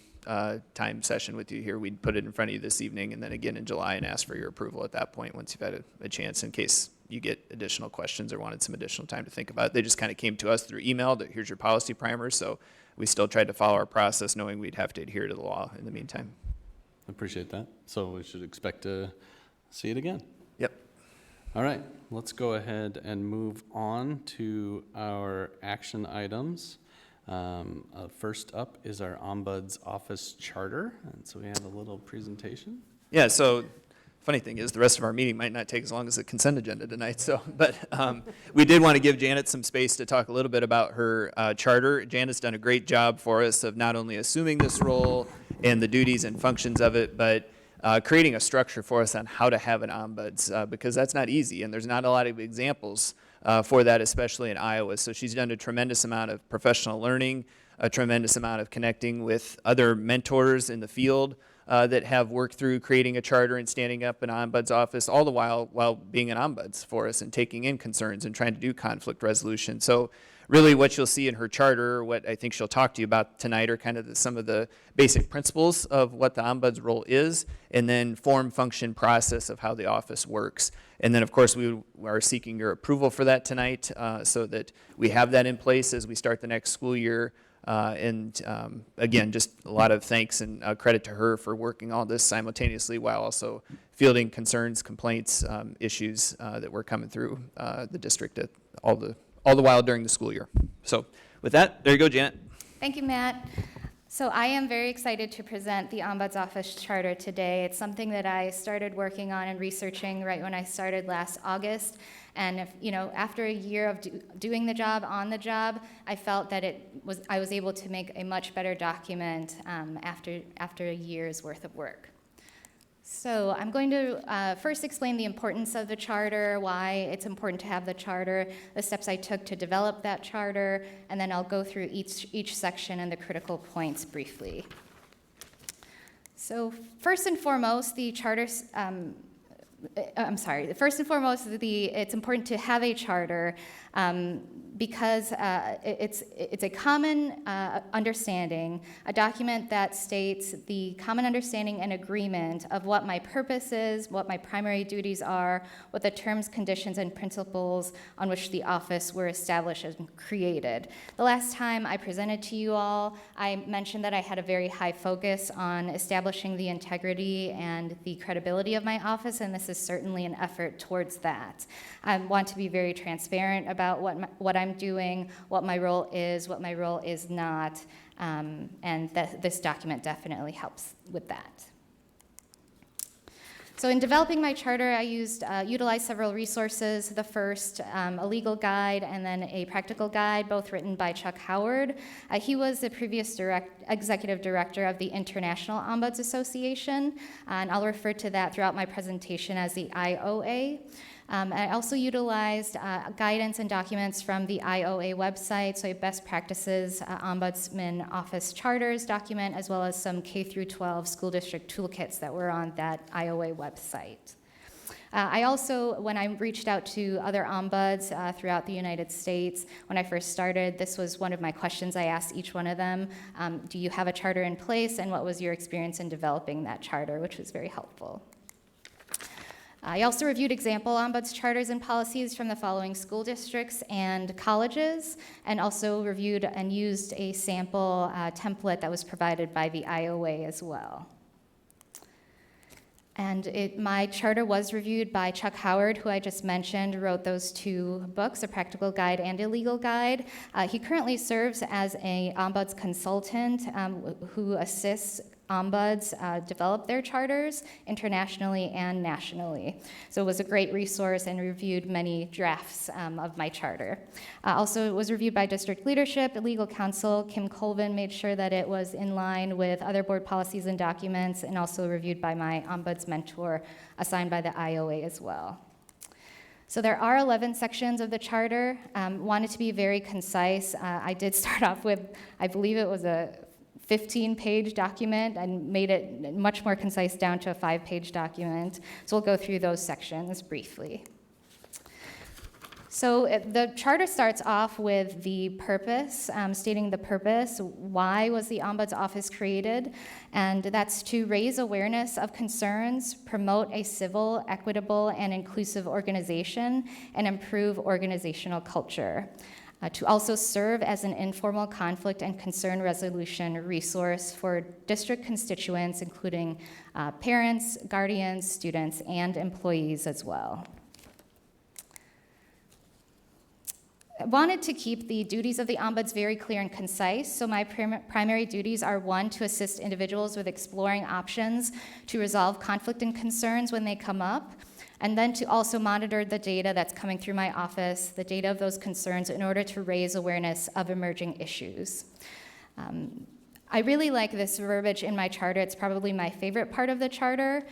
time session with you here. We'd put it in front of you this evening and then again in July and ask for your approval at that point once you've had a chance in case you get additional questions or wanted some additional time to think about it. They just kind of came to us through email that here's your policy primer, so we still tried to follow our process knowing we'd have to adhere to the law in the meantime. Appreciate that. So we should expect to see it again. Yep. All right, let's go ahead and move on to our action items. First up is our Ombuds office charter, and so we have a little presentation. Yeah, so funny thing is the rest of our meeting might not take as long as the consent agenda tonight, so, but we did want to give Janet some space to talk a little bit about her charter. Janet's done a great job for us of not only assuming this role and the duties and functions of it, but creating a structure for us on how to have an ombuds, because that's not easy, and there's not a lot of examples for that, especially in Iowa. So she's done a tremendous amount of professional learning, a tremendous amount of connecting with other mentors in the field that have worked through creating a charter and standing up an ombuds office, all the while being an ombuds for us and taking in concerns and trying to do conflict resolution. So really what you'll see in her charter, what I think she'll talk to you about tonight, are kind of some of the basic principles of what the ombuds role is, and then form, function, process of how the office works. And then, of course, we are seeking your approval for that tonight so that we have that in place as we start the next school year. Again, just a lot of thanks and credit to her for working all this simultaneously while also fielding concerns, complaints, issues that were coming through the district at all the while during the school year. So with that, there you go, Janet. Thank you, Matt. So I am very excited to present the Ombuds Office Charter today. It's something that I started working on and researching right when I started last August. And after a year of doing the job on the job, I felt that I was able to make a much better document after a year's worth of work. So I'm going to first explain the importance of the charter, why it's important to have the charter, the steps I took to develop that charter, and then I'll go through each section and the critical points briefly. So first and foremost, the charter, it's important to have a charter because it's a common understanding, a document that states the common understanding and agreement of what my purpose is, what my primary duties are, what the terms, conditions, and principles on which the office were established and created. The last time I presented to you all, I mentioned that I had a very high focus on establishing the integrity and the credibility of my office, and this is certainly an effort towards that. I want to be very transparent about what I'm doing, what my role is not, and this document definitely helps with that. So in developing my charter, I utilized several resources. The first, a legal guide, and then a practical guide, both written by Chuck Howard. He was the previous executive director of the International Ombuds Association, and I'll refer to that throughout my presentation as the IOA. I also utilized guidance and documents from the IOA website, so a best practices Ombudsman Office Charters document, as well as some K-12 school district toolkits that were on that IOA website. I also, when I reached out to other ombuds throughout the United States, when I first started, this was one of my questions I asked each one of them. Do you have a charter in place, and what was your experience in developing that charter, which was very helpful. I also reviewed example ombuds charters and policies from the following school districts and colleges, and also reviewed and used a sample template that was provided by the IOA as well. And my charter was reviewed by Chuck Howard, who I just mentioned, wrote those two books, a practical guide and a legal guide. He currently serves as an ombuds consultant who assists ombuds develop their charters internationally and nationally. So it was a great resource and reviewed many drafts of my charter. Also, it was reviewed by district leadership, legal counsel. Kim Colvin made sure that it was in line with other board policies and documents, and also reviewed by my ombuds mentor assigned by the IOA as well. So there are 11 sections of the charter. Wanted to be very concise. I did start off with, I believe it was a 15-page document and made it much more concise down to a 5-page document. So we'll go through those sections briefly. So the charter starts off with the purpose, stating the purpose. Why was the Ombuds Office created? And that's to raise awareness of concerns, promote a civil, equitable, and inclusive organization, and improve organizational culture. To also serve as an informal conflict and concern resolution resource for district constituents, including parents, guardians, students, and employees as well. I wanted to keep the duties of the Ombuds very clear and concise, so my primary duties are, 1, to assist individuals with exploring options to resolve conflict and concerns when they come up, and then to also monitor the data that's coming through my office, the data of those concerns, in order to raise awareness of emerging issues. I really like this verbiage in my charter. It's probably my favorite part of the charter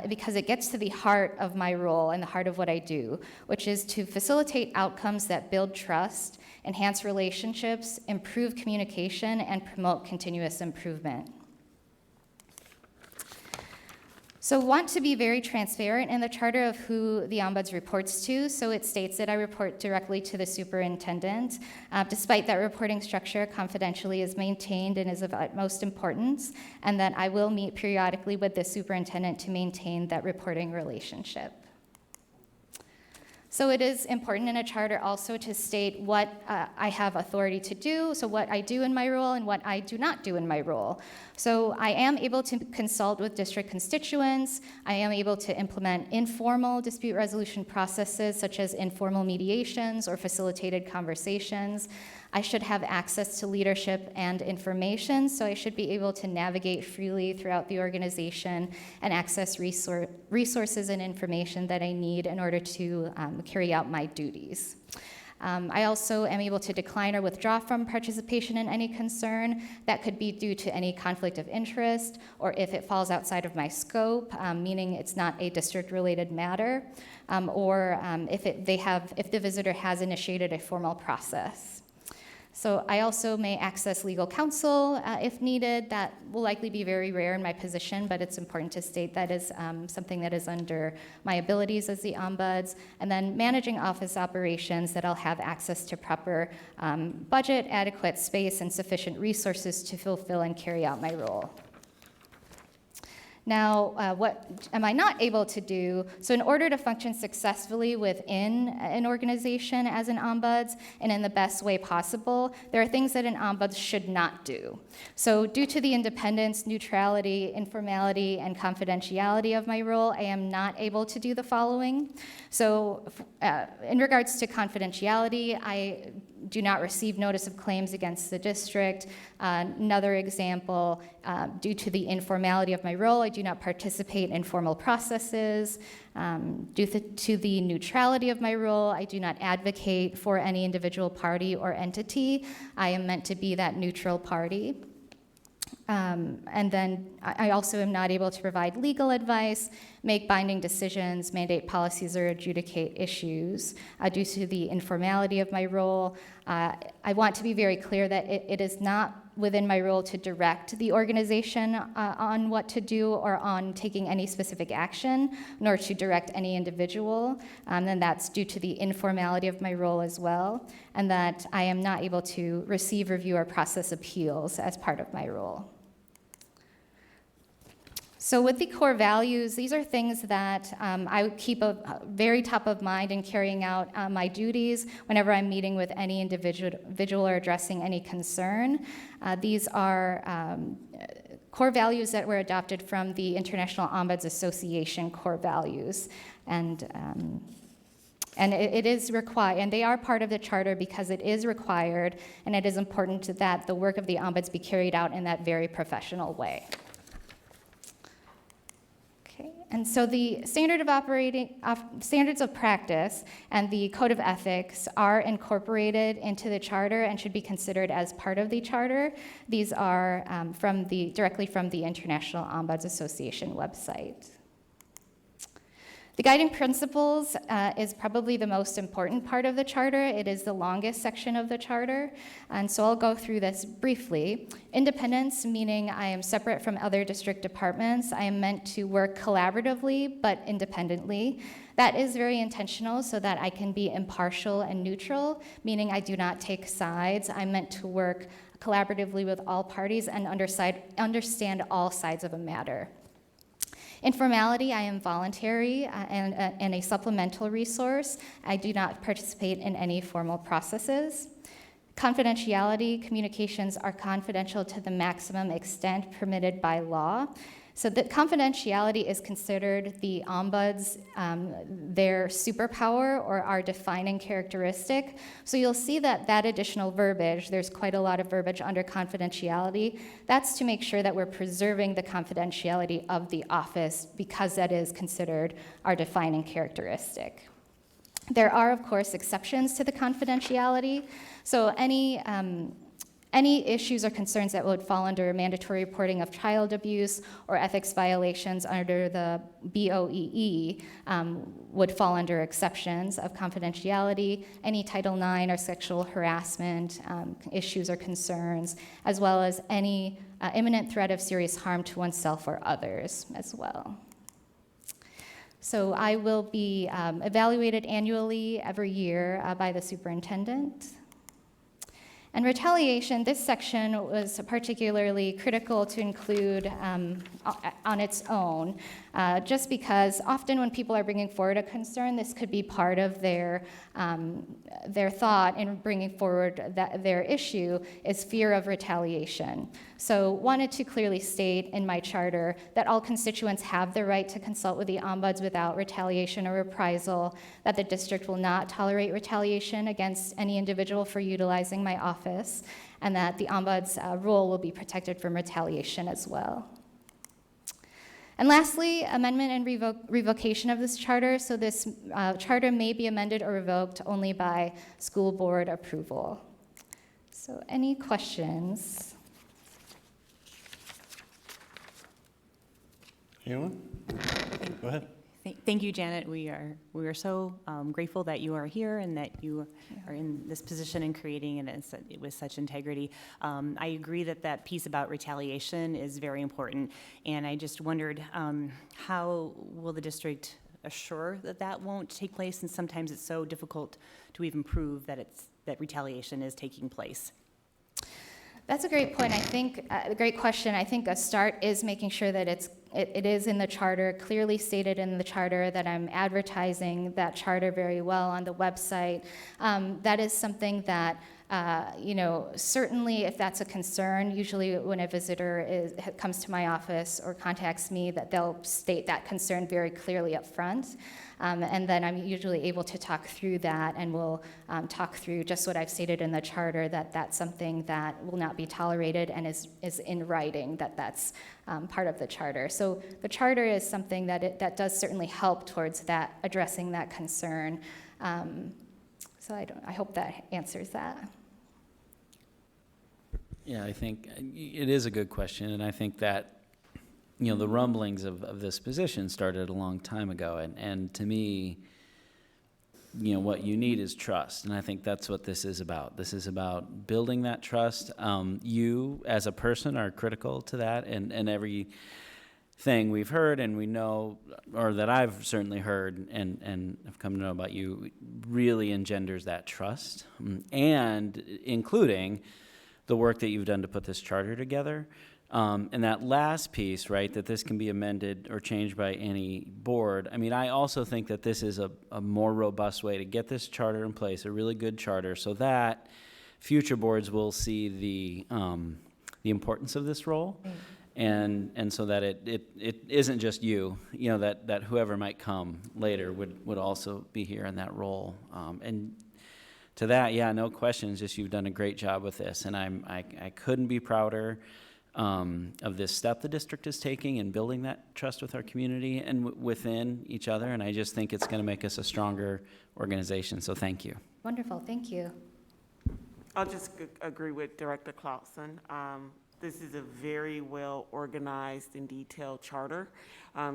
because it gets to the heart of my role and the heart of what I do, which is to facilitate outcomes that build trust, enhance relationships, improve communication, and promote continuous improvement. So want to be very transparent in the charter of who the Ombuds reports to. So it states that I report directly to the superintendent. Despite that reporting structure, confidentiality is maintained and is of utmost importance, and that I will meet periodically with the superintendent to maintain that reporting relationship. So it is important in a charter also to state what I have authority to do, so what I do in my role and what I do not do in my role. So I am able to consult with district constituents. I am able to implement informal dispute resolution processes such as informal mediations or facilitated conversations. I should have access to leadership and information, so I should be able to navigate freely throughout the organization and access resources and information that I need in order to carry out my duties. I also am able to decline or withdraw from participation in any concern. That could be due to any conflict of interest, or if it falls outside of my scope, meaning it's not a district-related matter, or if the visitor has initiated a formal process. So I also may access legal counsel if needed. That will likely be very rare in my position, but it's important to state that is something that is under my abilities as the Ombuds. And then managing office operations, that I'll have access to proper budget, adequate space, and sufficient resources to fulfill and carry out my role. Now, what am I not able to do? So in order to function successfully within an organization as an Ombuds and in the best way possible, there are things that an Ombuds should not do. So due to the independence, neutrality, informality, and confidentiality of my role, I am not able to do the following. So in regards to confidentiality, I do not receive notice of claims against the district. Another example, due to the informality of my role, I do not participate in formal processes. Due to the neutrality of my role, I do not advocate for any individual party or entity. I am meant to be that neutral party. And then I also am not able to provide legal advice, make binding decisions, mandate policies, or adjudicate issues due to the informality of my role. I want to be very clear that it is not within my role to direct the organization on what to do or on taking any specific action, nor to direct any individual. And that's due to the informality of my role as well, and that I am not able to receive, review, or process appeals as part of my role. So with the core values, these are things that I keep very top of mind in carrying out my duties whenever I'm meeting with any individual or addressing any concern. These are core values that were adopted from the International Ombuds Association core values. And it is required, and they are part of the charter because it is required, and it is important that the work of the ombuds be carried out in that very professional way. And so the standards of practice and the code of ethics are incorporated into the charter and should be considered as part of the charter. These are directly from the International Ombuds Association website. The guiding principles is probably the most important part of the charter. It is the longest section of the charter, and so I'll go through this briefly. Independence, meaning I am separate from other district departments. I am meant to work collaboratively but independently. That is very intentional so that I can be impartial and neutral, meaning I do not take sides. I'm meant to work collaboratively with all parties and understand all sides of a matter. Informality, I am voluntary and a supplemental resource. I do not participate in any formal processes. Confidentiality, communications are confidential to the maximum extent permitted by law. So that confidentiality is considered the Ombuds, their superpower or our defining characteristic. So you'll see that additional verbiage, there's quite a lot of verbiage under confidentiality. That's to make sure that we're preserving the confidentiality of the office because that is considered our defining characteristic. There are, of course, exceptions to the confidentiality. So any issues or concerns that would fall under mandatory reporting of child abuse or ethics violations under the BOEE would fall under exceptions of confidentiality. Any Title IX or sexual harassment issues or concerns, as well as any imminent threat of serious harm to oneself or others as well. So I will be evaluated annually every year by the superintendent. And retaliation, this section was particularly critical to include on its own, just because often when people are bringing forward a concern, this could be part of their thought in bringing forward their issue is fear of retaliation. So wanted to clearly state in my charter that all constituents have the right to consult with the Ombuds without retaliation or reprisal, that the district will not tolerate retaliation against any individual for utilizing my office, and that the Ombuds' role will be protected from retaliation as well. And lastly, amendment and revocation of this charter. So this charter may be amended or revoked only by school board approval. So any questions? Anyone? Go ahead. Thank you, Janet. We are so grateful that you are here and that you are in this position and creating it with such integrity. I agree that piece about retaliation is very important, and I just wondered how will the district assure that won't take place? And sometimes it's so difficult to even prove that retaliation is taking place. That's a great point. I think a great question. I think a start is making sure that it is in the charter, clearly stated in the charter, that I'm advertising that charter very well on the website. That is something that, certainly if that's a concern, usually when a visitor comes to my office or contacts me, that they'll state that concern very clearly up front. And then I'm usually able to talk through that, and we'll talk through just what I've stated in the charter, that's something that will not be tolerated and is in writing, that's part of the charter. So the charter is something that does certainly help towards addressing that concern. So I hope that answers that. Yeah, I think it is a good question, and I think that the rumblings of this position started a long time ago, and to me, what you need is trust, and I think that's what this is about. This is about building that trust. You, as a person, are critical to that, and everything we've heard and we know, or that I've certainly heard and have come to know about you, really engenders that trust, and including the work that you've done to put this charter together. And that last piece, right, that this can be amended or changed by any board. I mean, I also think that this is a more robust way to get this charter in place, a really good charter, so that future boards will see the importance of this role, and so that it isn't just you, that whoever might come later would also be here in that role. And to that, yeah, no questions, just you've done a great job with this, and I couldn't be prouder of this step the district is taking in building that trust with our community and within each other, and I just think it's going to make us a stronger organization, so thank you. Wonderful, thank you. I'll just agree with Director Clausen. This is a very well organized and detailed charter.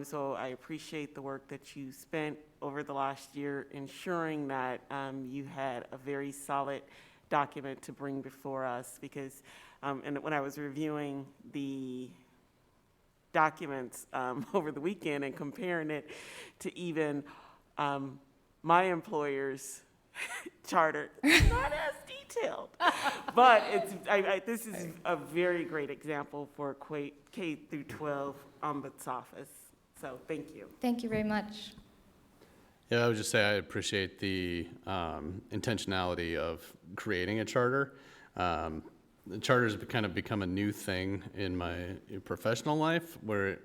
So I appreciate the work that you spent over the last year ensuring that you had a very solid document to bring before us, because and when I was reviewing the documents over the weekend and comparing it to even my employer's charter, it's not as detailed. But this is a very great example for K through 12 Ombuds office. So thank you. Thank you very much. Yeah, I would just say I appreciate the intentionality of creating a charter. The charter's kind of become a new thing in my professional life, where,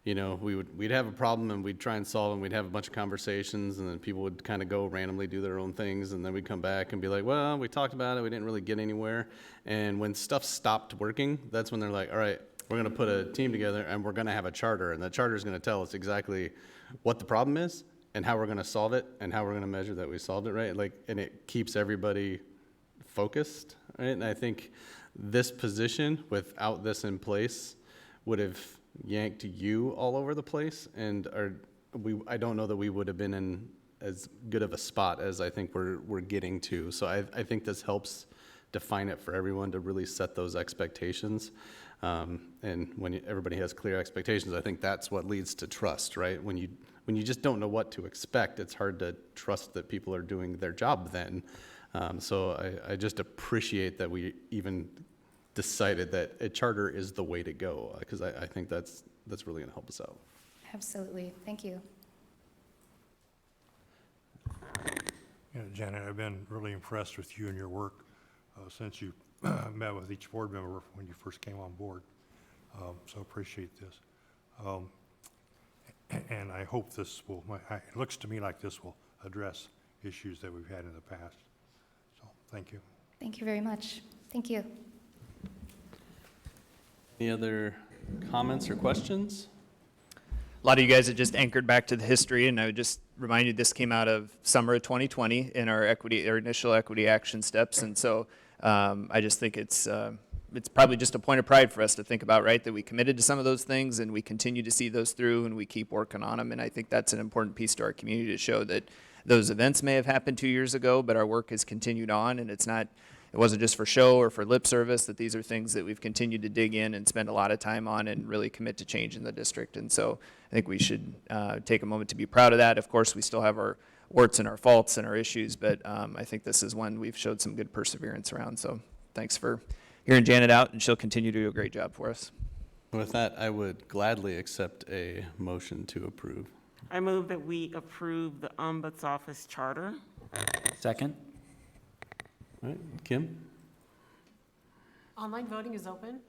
you know, we'd have a problem and we'd try and solve it, and we'd have a bunch of conversations, and then people would kind of go randomly do their own things, and then we'd come back and be like, well, we talked about it, we didn't really get anywhere. And when stuff stopped working, that's when they're like, all right, we're going to put a team together and we're going to have a charter, and the charter is going to tell us exactly what the problem is and how we're going to solve it and how we're going to measure that we solved it, right? Like, and it keeps everybody focused, right? And I think this position, without this in place, would have yanked you all over the place, and I don't know that we would have been in as good of a spot as I think we're getting to. So I think this helps define it for everyone to really set those expectations. And when everybody has clear expectations, I think that's what leads to trust, right? When you just don't know what to expect, it's hard to trust that people are doing their job then. So I just appreciate that we even decided that a charter is the way to go, because I think that's really going to help us out. Absolutely. Thank you. Yeah, Janet, I've been really impressed with you and your work since you met with each board member when you first came on board. So appreciate this. And I hope this will, it looks to me like this will address issues that we've had in the past. So thank you. Thank you very much. Thank you. Any other comments or questions? A lot of you guys have just anchored back to the history, and I would just remind you this came out of summer of 2020 in our initial equity action steps, and so I just think it's probably just a point of pride for us to think about, right, that we committed to some of those things and we continue to see those through and we keep working on them, and I think that's an important piece to our community to show that those events may have happened 2 years ago, but our work has continued on, and it wasn't just for show or for lip service, that these are things that we've continued to dig in and spend a lot of time on and really commit to change in the district. And so I think we should take a moment to be proud of that. Of course, we still have our warts and our faults and our issues, but I think this is one we've showed some good perseverance around. So thanks for hearing Janet out, and she'll continue to do a great job for us. With that, I would gladly accept a motion to approve. I move that we approve the Ombuds office charter. Second? All right, Kim? Online voting is open.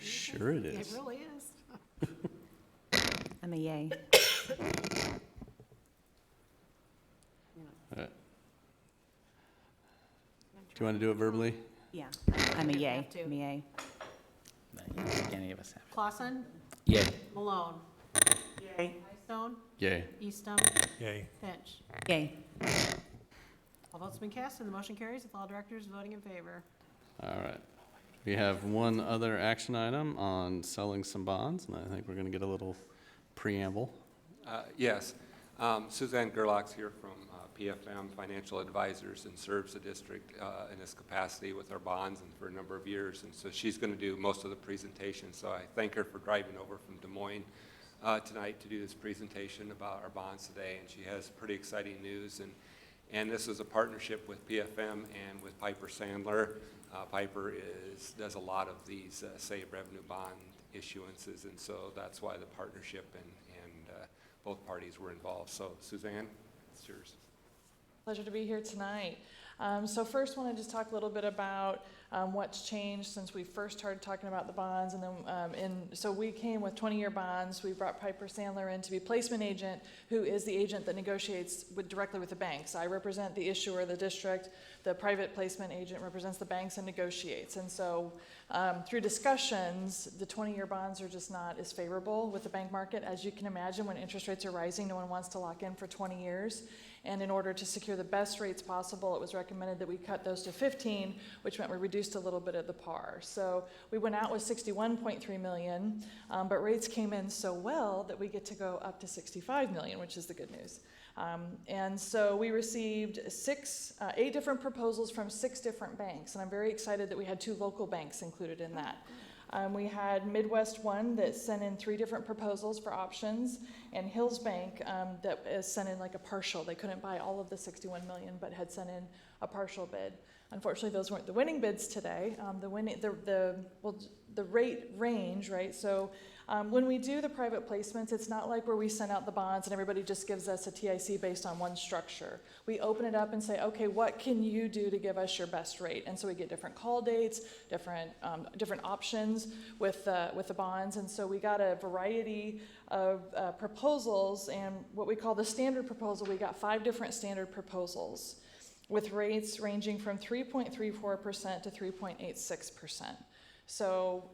Sure it is. It really is. I'm a yay. All right. Do you want to do it verbally? Yeah, I'm a yay. have to. I'm a yay. Any of us have. Clausen, Yay. Malone, Yay. Stone, Yay. Eastham, Yay. Finch. Yay. All votes have been cast and the motion carries with all directors voting in favor. All right. We have one other action item on selling some bonds, and I think we're going to get a little preamble. Yes. Suzanne Gerlach's here from PFM Financial Advisors, and serves the district in this capacity with our bonds and for a number of years. And so she's going to do most of the presentation. So I thank her for driving over from Des Moines tonight to do this presentation about our bonds today. And she has pretty exciting news. And this is a partnership with PFM and with Piper Sandler. Piper does a lot of these save revenue bond issuances, and so that's why the partnership and both parties were involved. So Suzanne, it's yours. Pleasure to be here tonight. So first, want to just talk a little bit about what's changed since we first started talking about the bonds, and then so we came with 20-year bonds. We brought Piper Sandler in to be placement agent, who is the agent that negotiates directly with the banks. I represent the issuer, the district. The private placement agent represents the banks and negotiates. And so through discussions, the 20-year bonds are just not as favorable with the bank market. As you can imagine, when interest rates are rising, no one wants to lock in for 20 years. And in order to secure the best rates possible, it was recommended that we cut those to 15, which meant we reduced a little bit of the par. So we went out with $61.3 million, but rates came in so well that we get to go up to $65 million, which is the good news. And so we received 8 different proposals from 6 different banks, and I'm very excited that we had 2 local banks included in that. We had Midwest One that sent in 3 different proposals for options, and Hills Bank that sent in like a partial. They couldn't buy all of the $61 million, but had sent in a partial bid. Unfortunately, those weren't the winning bids today. The rate range, right? So when we do the private placements, it's not like where we send out the bonds and everybody just gives us a TIC based on one structure. We open it up and say, okay, what can you do to give us your best rate? And so we get different call dates, different options with the bonds. And so we got a variety of proposals, and what we call the standard proposal, we got 5 different standard proposals with rates ranging from 3.34% to 3.86%. So,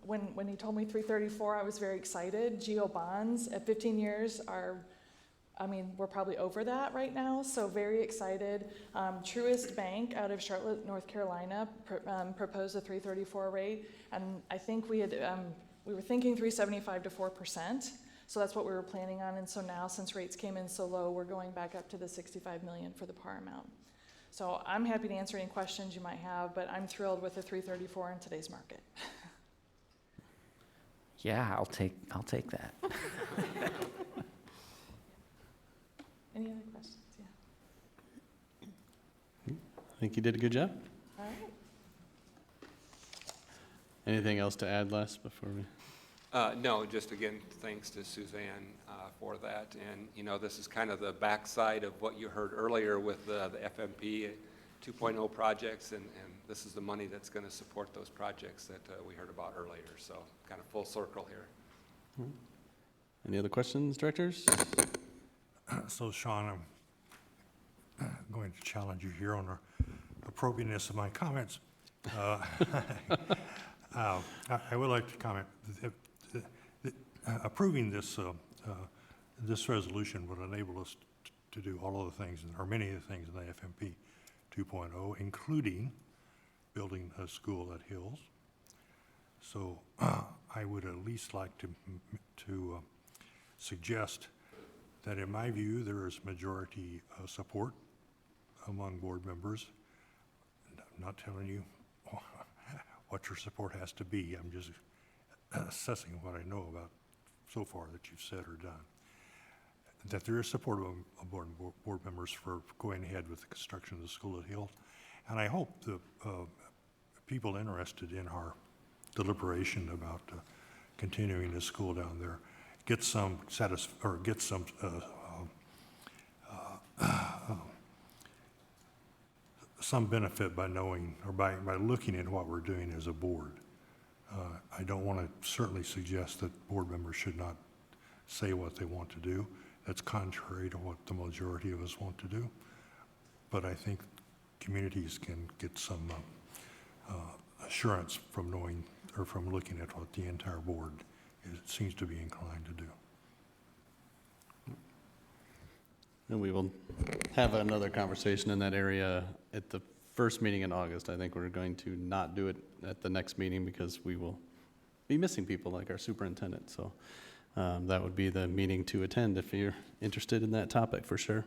when he told me 334, I was very excited. GO bonds at 15 years we're probably over that right now, so very excited. Truist Bank out of Charlotte, North Carolina, proposed a 334 rate, and I think we were thinking 375 to 4%. So that's what we were planning on, and so now since rates came in so low, we're going back up to the $65 million for the par amount. So I'm happy to answer any questions you might have, but I'm thrilled with the 334 in today's market. Yeah, I'll take that. Any other questions? Yeah. I think you did a good job. All right. Anything else to add, Les, before we? No, just again, thanks to Suzanne for that. And, this is kind of the backside of what you heard earlier with the FMP 2.0 projects, and this is the money that's going to support those projects that we heard about earlier. So kind of full circle here. Any other questions, directors? So, Sean, I'm going to challenge you here on the appropriateness of my comments. I would like to comment. Approving this resolution would enable us to do all of the things, or many of the things in the FMP 2.0, including building a school at Hills. So I would at least like to suggest that, in my view, there is majority support among board members. I'm not telling you what your support has to be. I'm just assessing what I know about so far that you've said or done. That there is support of board members for going ahead with the construction of the school at Hills. And I hope the people interested in our deliberation about continuing the school down there get some some benefit by knowing, or by looking at what we're doing as a board. I don't want to certainly suggest that board members should not say what they want to do. That's contrary to what the majority of us want to do. But I think communities can get some assurance from knowing, or from looking at what the entire board seems to be inclined to do. And we will have another conversation in that area at the first meeting in August. I think we're going to not do it at the next meeting because we will be missing people like our superintendent. So that would be the meeting to attend if you're interested in that topic, for sure.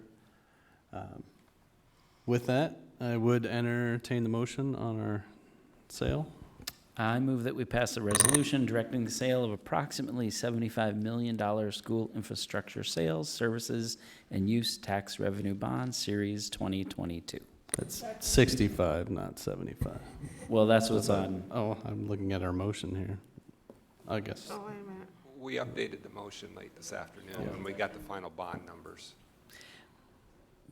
With that, I would entertain the motion on our sale. I move that we pass a resolution directing the sale of approximately $75 million school infrastructure sales, services, and use tax revenue bonds, Series 2022. That's 65, not 75. Well, that's what's on. Oh, I'm looking at our motion here, I guess. Oh, wait a minute. We updated the motion late this afternoon when we got the final bond numbers.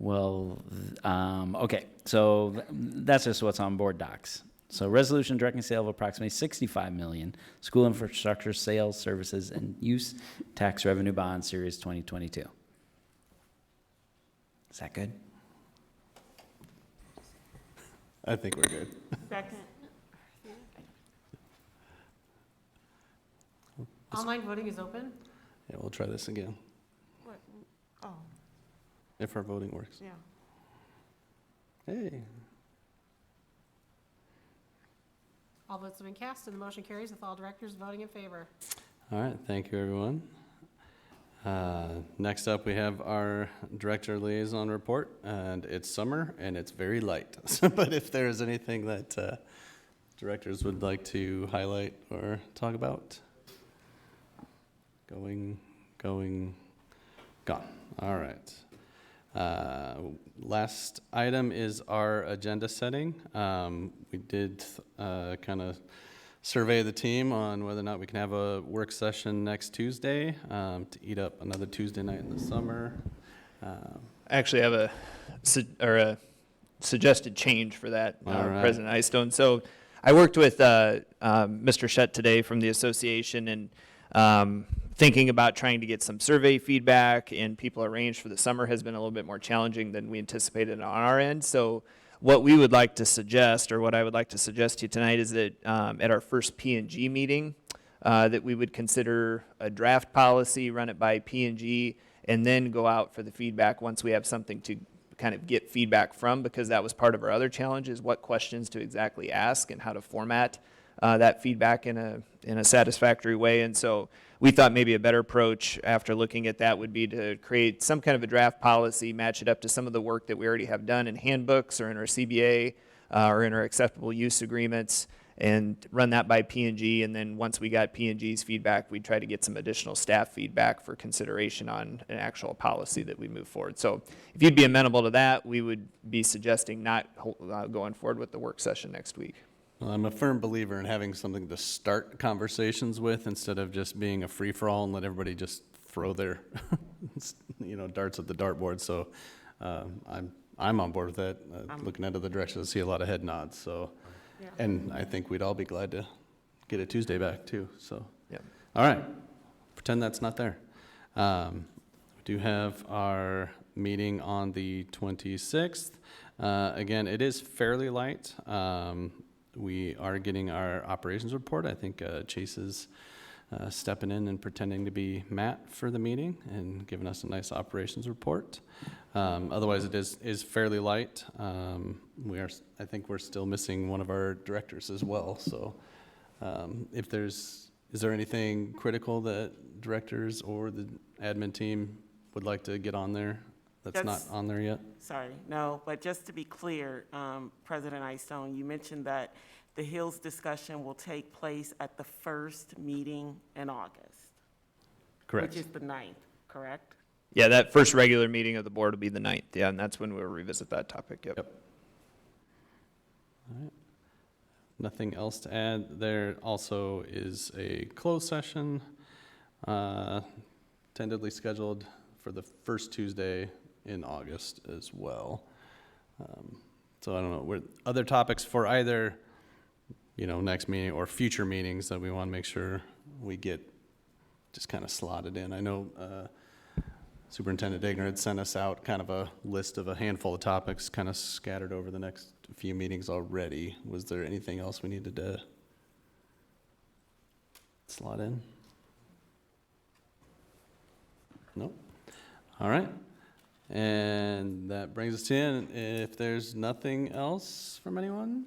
Well, okay, so that's just what's on board docs. So resolution directing sale of approximately $65 million, school infrastructure, sales, services, and use tax revenue bond series 2022. Is that good? I think we're good. Second. Online voting is open? Yeah, we'll try this again, What? Oh, if our voting works. yeah. Hey, All votes have been cast, and the motion carries with all directors voting in favor. all right, thank you, everyone. Next up, we have our director liaison report, and it's summer, and it's very light. But if there is anything that directors would like to highlight or talk about? Gone. All right. Last item is our agenda setting. We did kind of survey the team on whether or not we can have a work session next Tuesday to eat up another Tuesday night in the summer. I actually have a suggested change for that, All right. President Eystone. So I worked with Mr. Shutt today from the association and thinking about trying to get some survey feedback, and people arranged for the summer has been a little bit more challenging than we anticipated on our end. So what we would like to suggest, or what I would like to suggest to you tonight, is that at our first P&G meeting, that we would consider a draft policy, run it by P&G, and then go out for the feedback once we have something to kind of get feedback from, because that was part of our other challenges, what questions to exactly ask and how to format that feedback in a satisfactory way. And so we thought maybe a better approach after looking at that would be to create some kind of a draft policy, match it up to some of the work that we already have done in handbooks or in our Sbpa or in our acceptable use agreements, and run that by P&G. And then once we got P&G's feedback, we'd try to get some additional staff feedback for consideration on an actual policy that we move forward. So if you'd be amenable to that, we would be suggesting not going forward with the work session next week. Well, I'm a firm believer in having something to start conversations with instead of just being a free-for-all and let everybody just throw their, darts at the dartboard. So I'm on board with that. Looking at other directions, I see a lot of head nods. So, Yeah. and I think we'd all be glad to get a Tuesday back too. So, yeah. All right. Pretend that's not there. We do have our meeting on the 26th. Again, it is fairly light. We are getting our operations report. I think Chase is stepping in and pretending to be Matt for the meeting and giving us a nice operations report. Otherwise, it is fairly light. I think we're still missing one of our directors as well. So, is there anything critical that directors or the admin team would like to get on there that's not on there yet? Sorry, no, but just to be clear, President Eystone, you mentioned that the Hills discussion will take place at the first meeting in August. Correct. Which is the 9th, correct? Yeah, that first regular meeting of the board will be the 9th. Yeah, and that's when we'll revisit that topic. Yep. All right. Nothing else to add. There also is a closed session tentatively scheduled for the first Tuesday in August as well. So I don't know, other topics for either, next meeting or future meetings that we want to make sure we get just kind of slotted in. I know Superintendent Degner had sent us out kind of a list of a handful of topics kind of scattered over the next few meetings already. Was there anything else we needed to slot in? Nope. All right. And that brings us to end. If there's nothing else from anyone,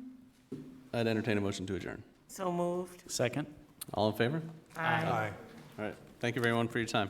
I'd entertain a motion to adjourn. So moved. Second. All in favor? Aye. All right. Thank you everyone for your time.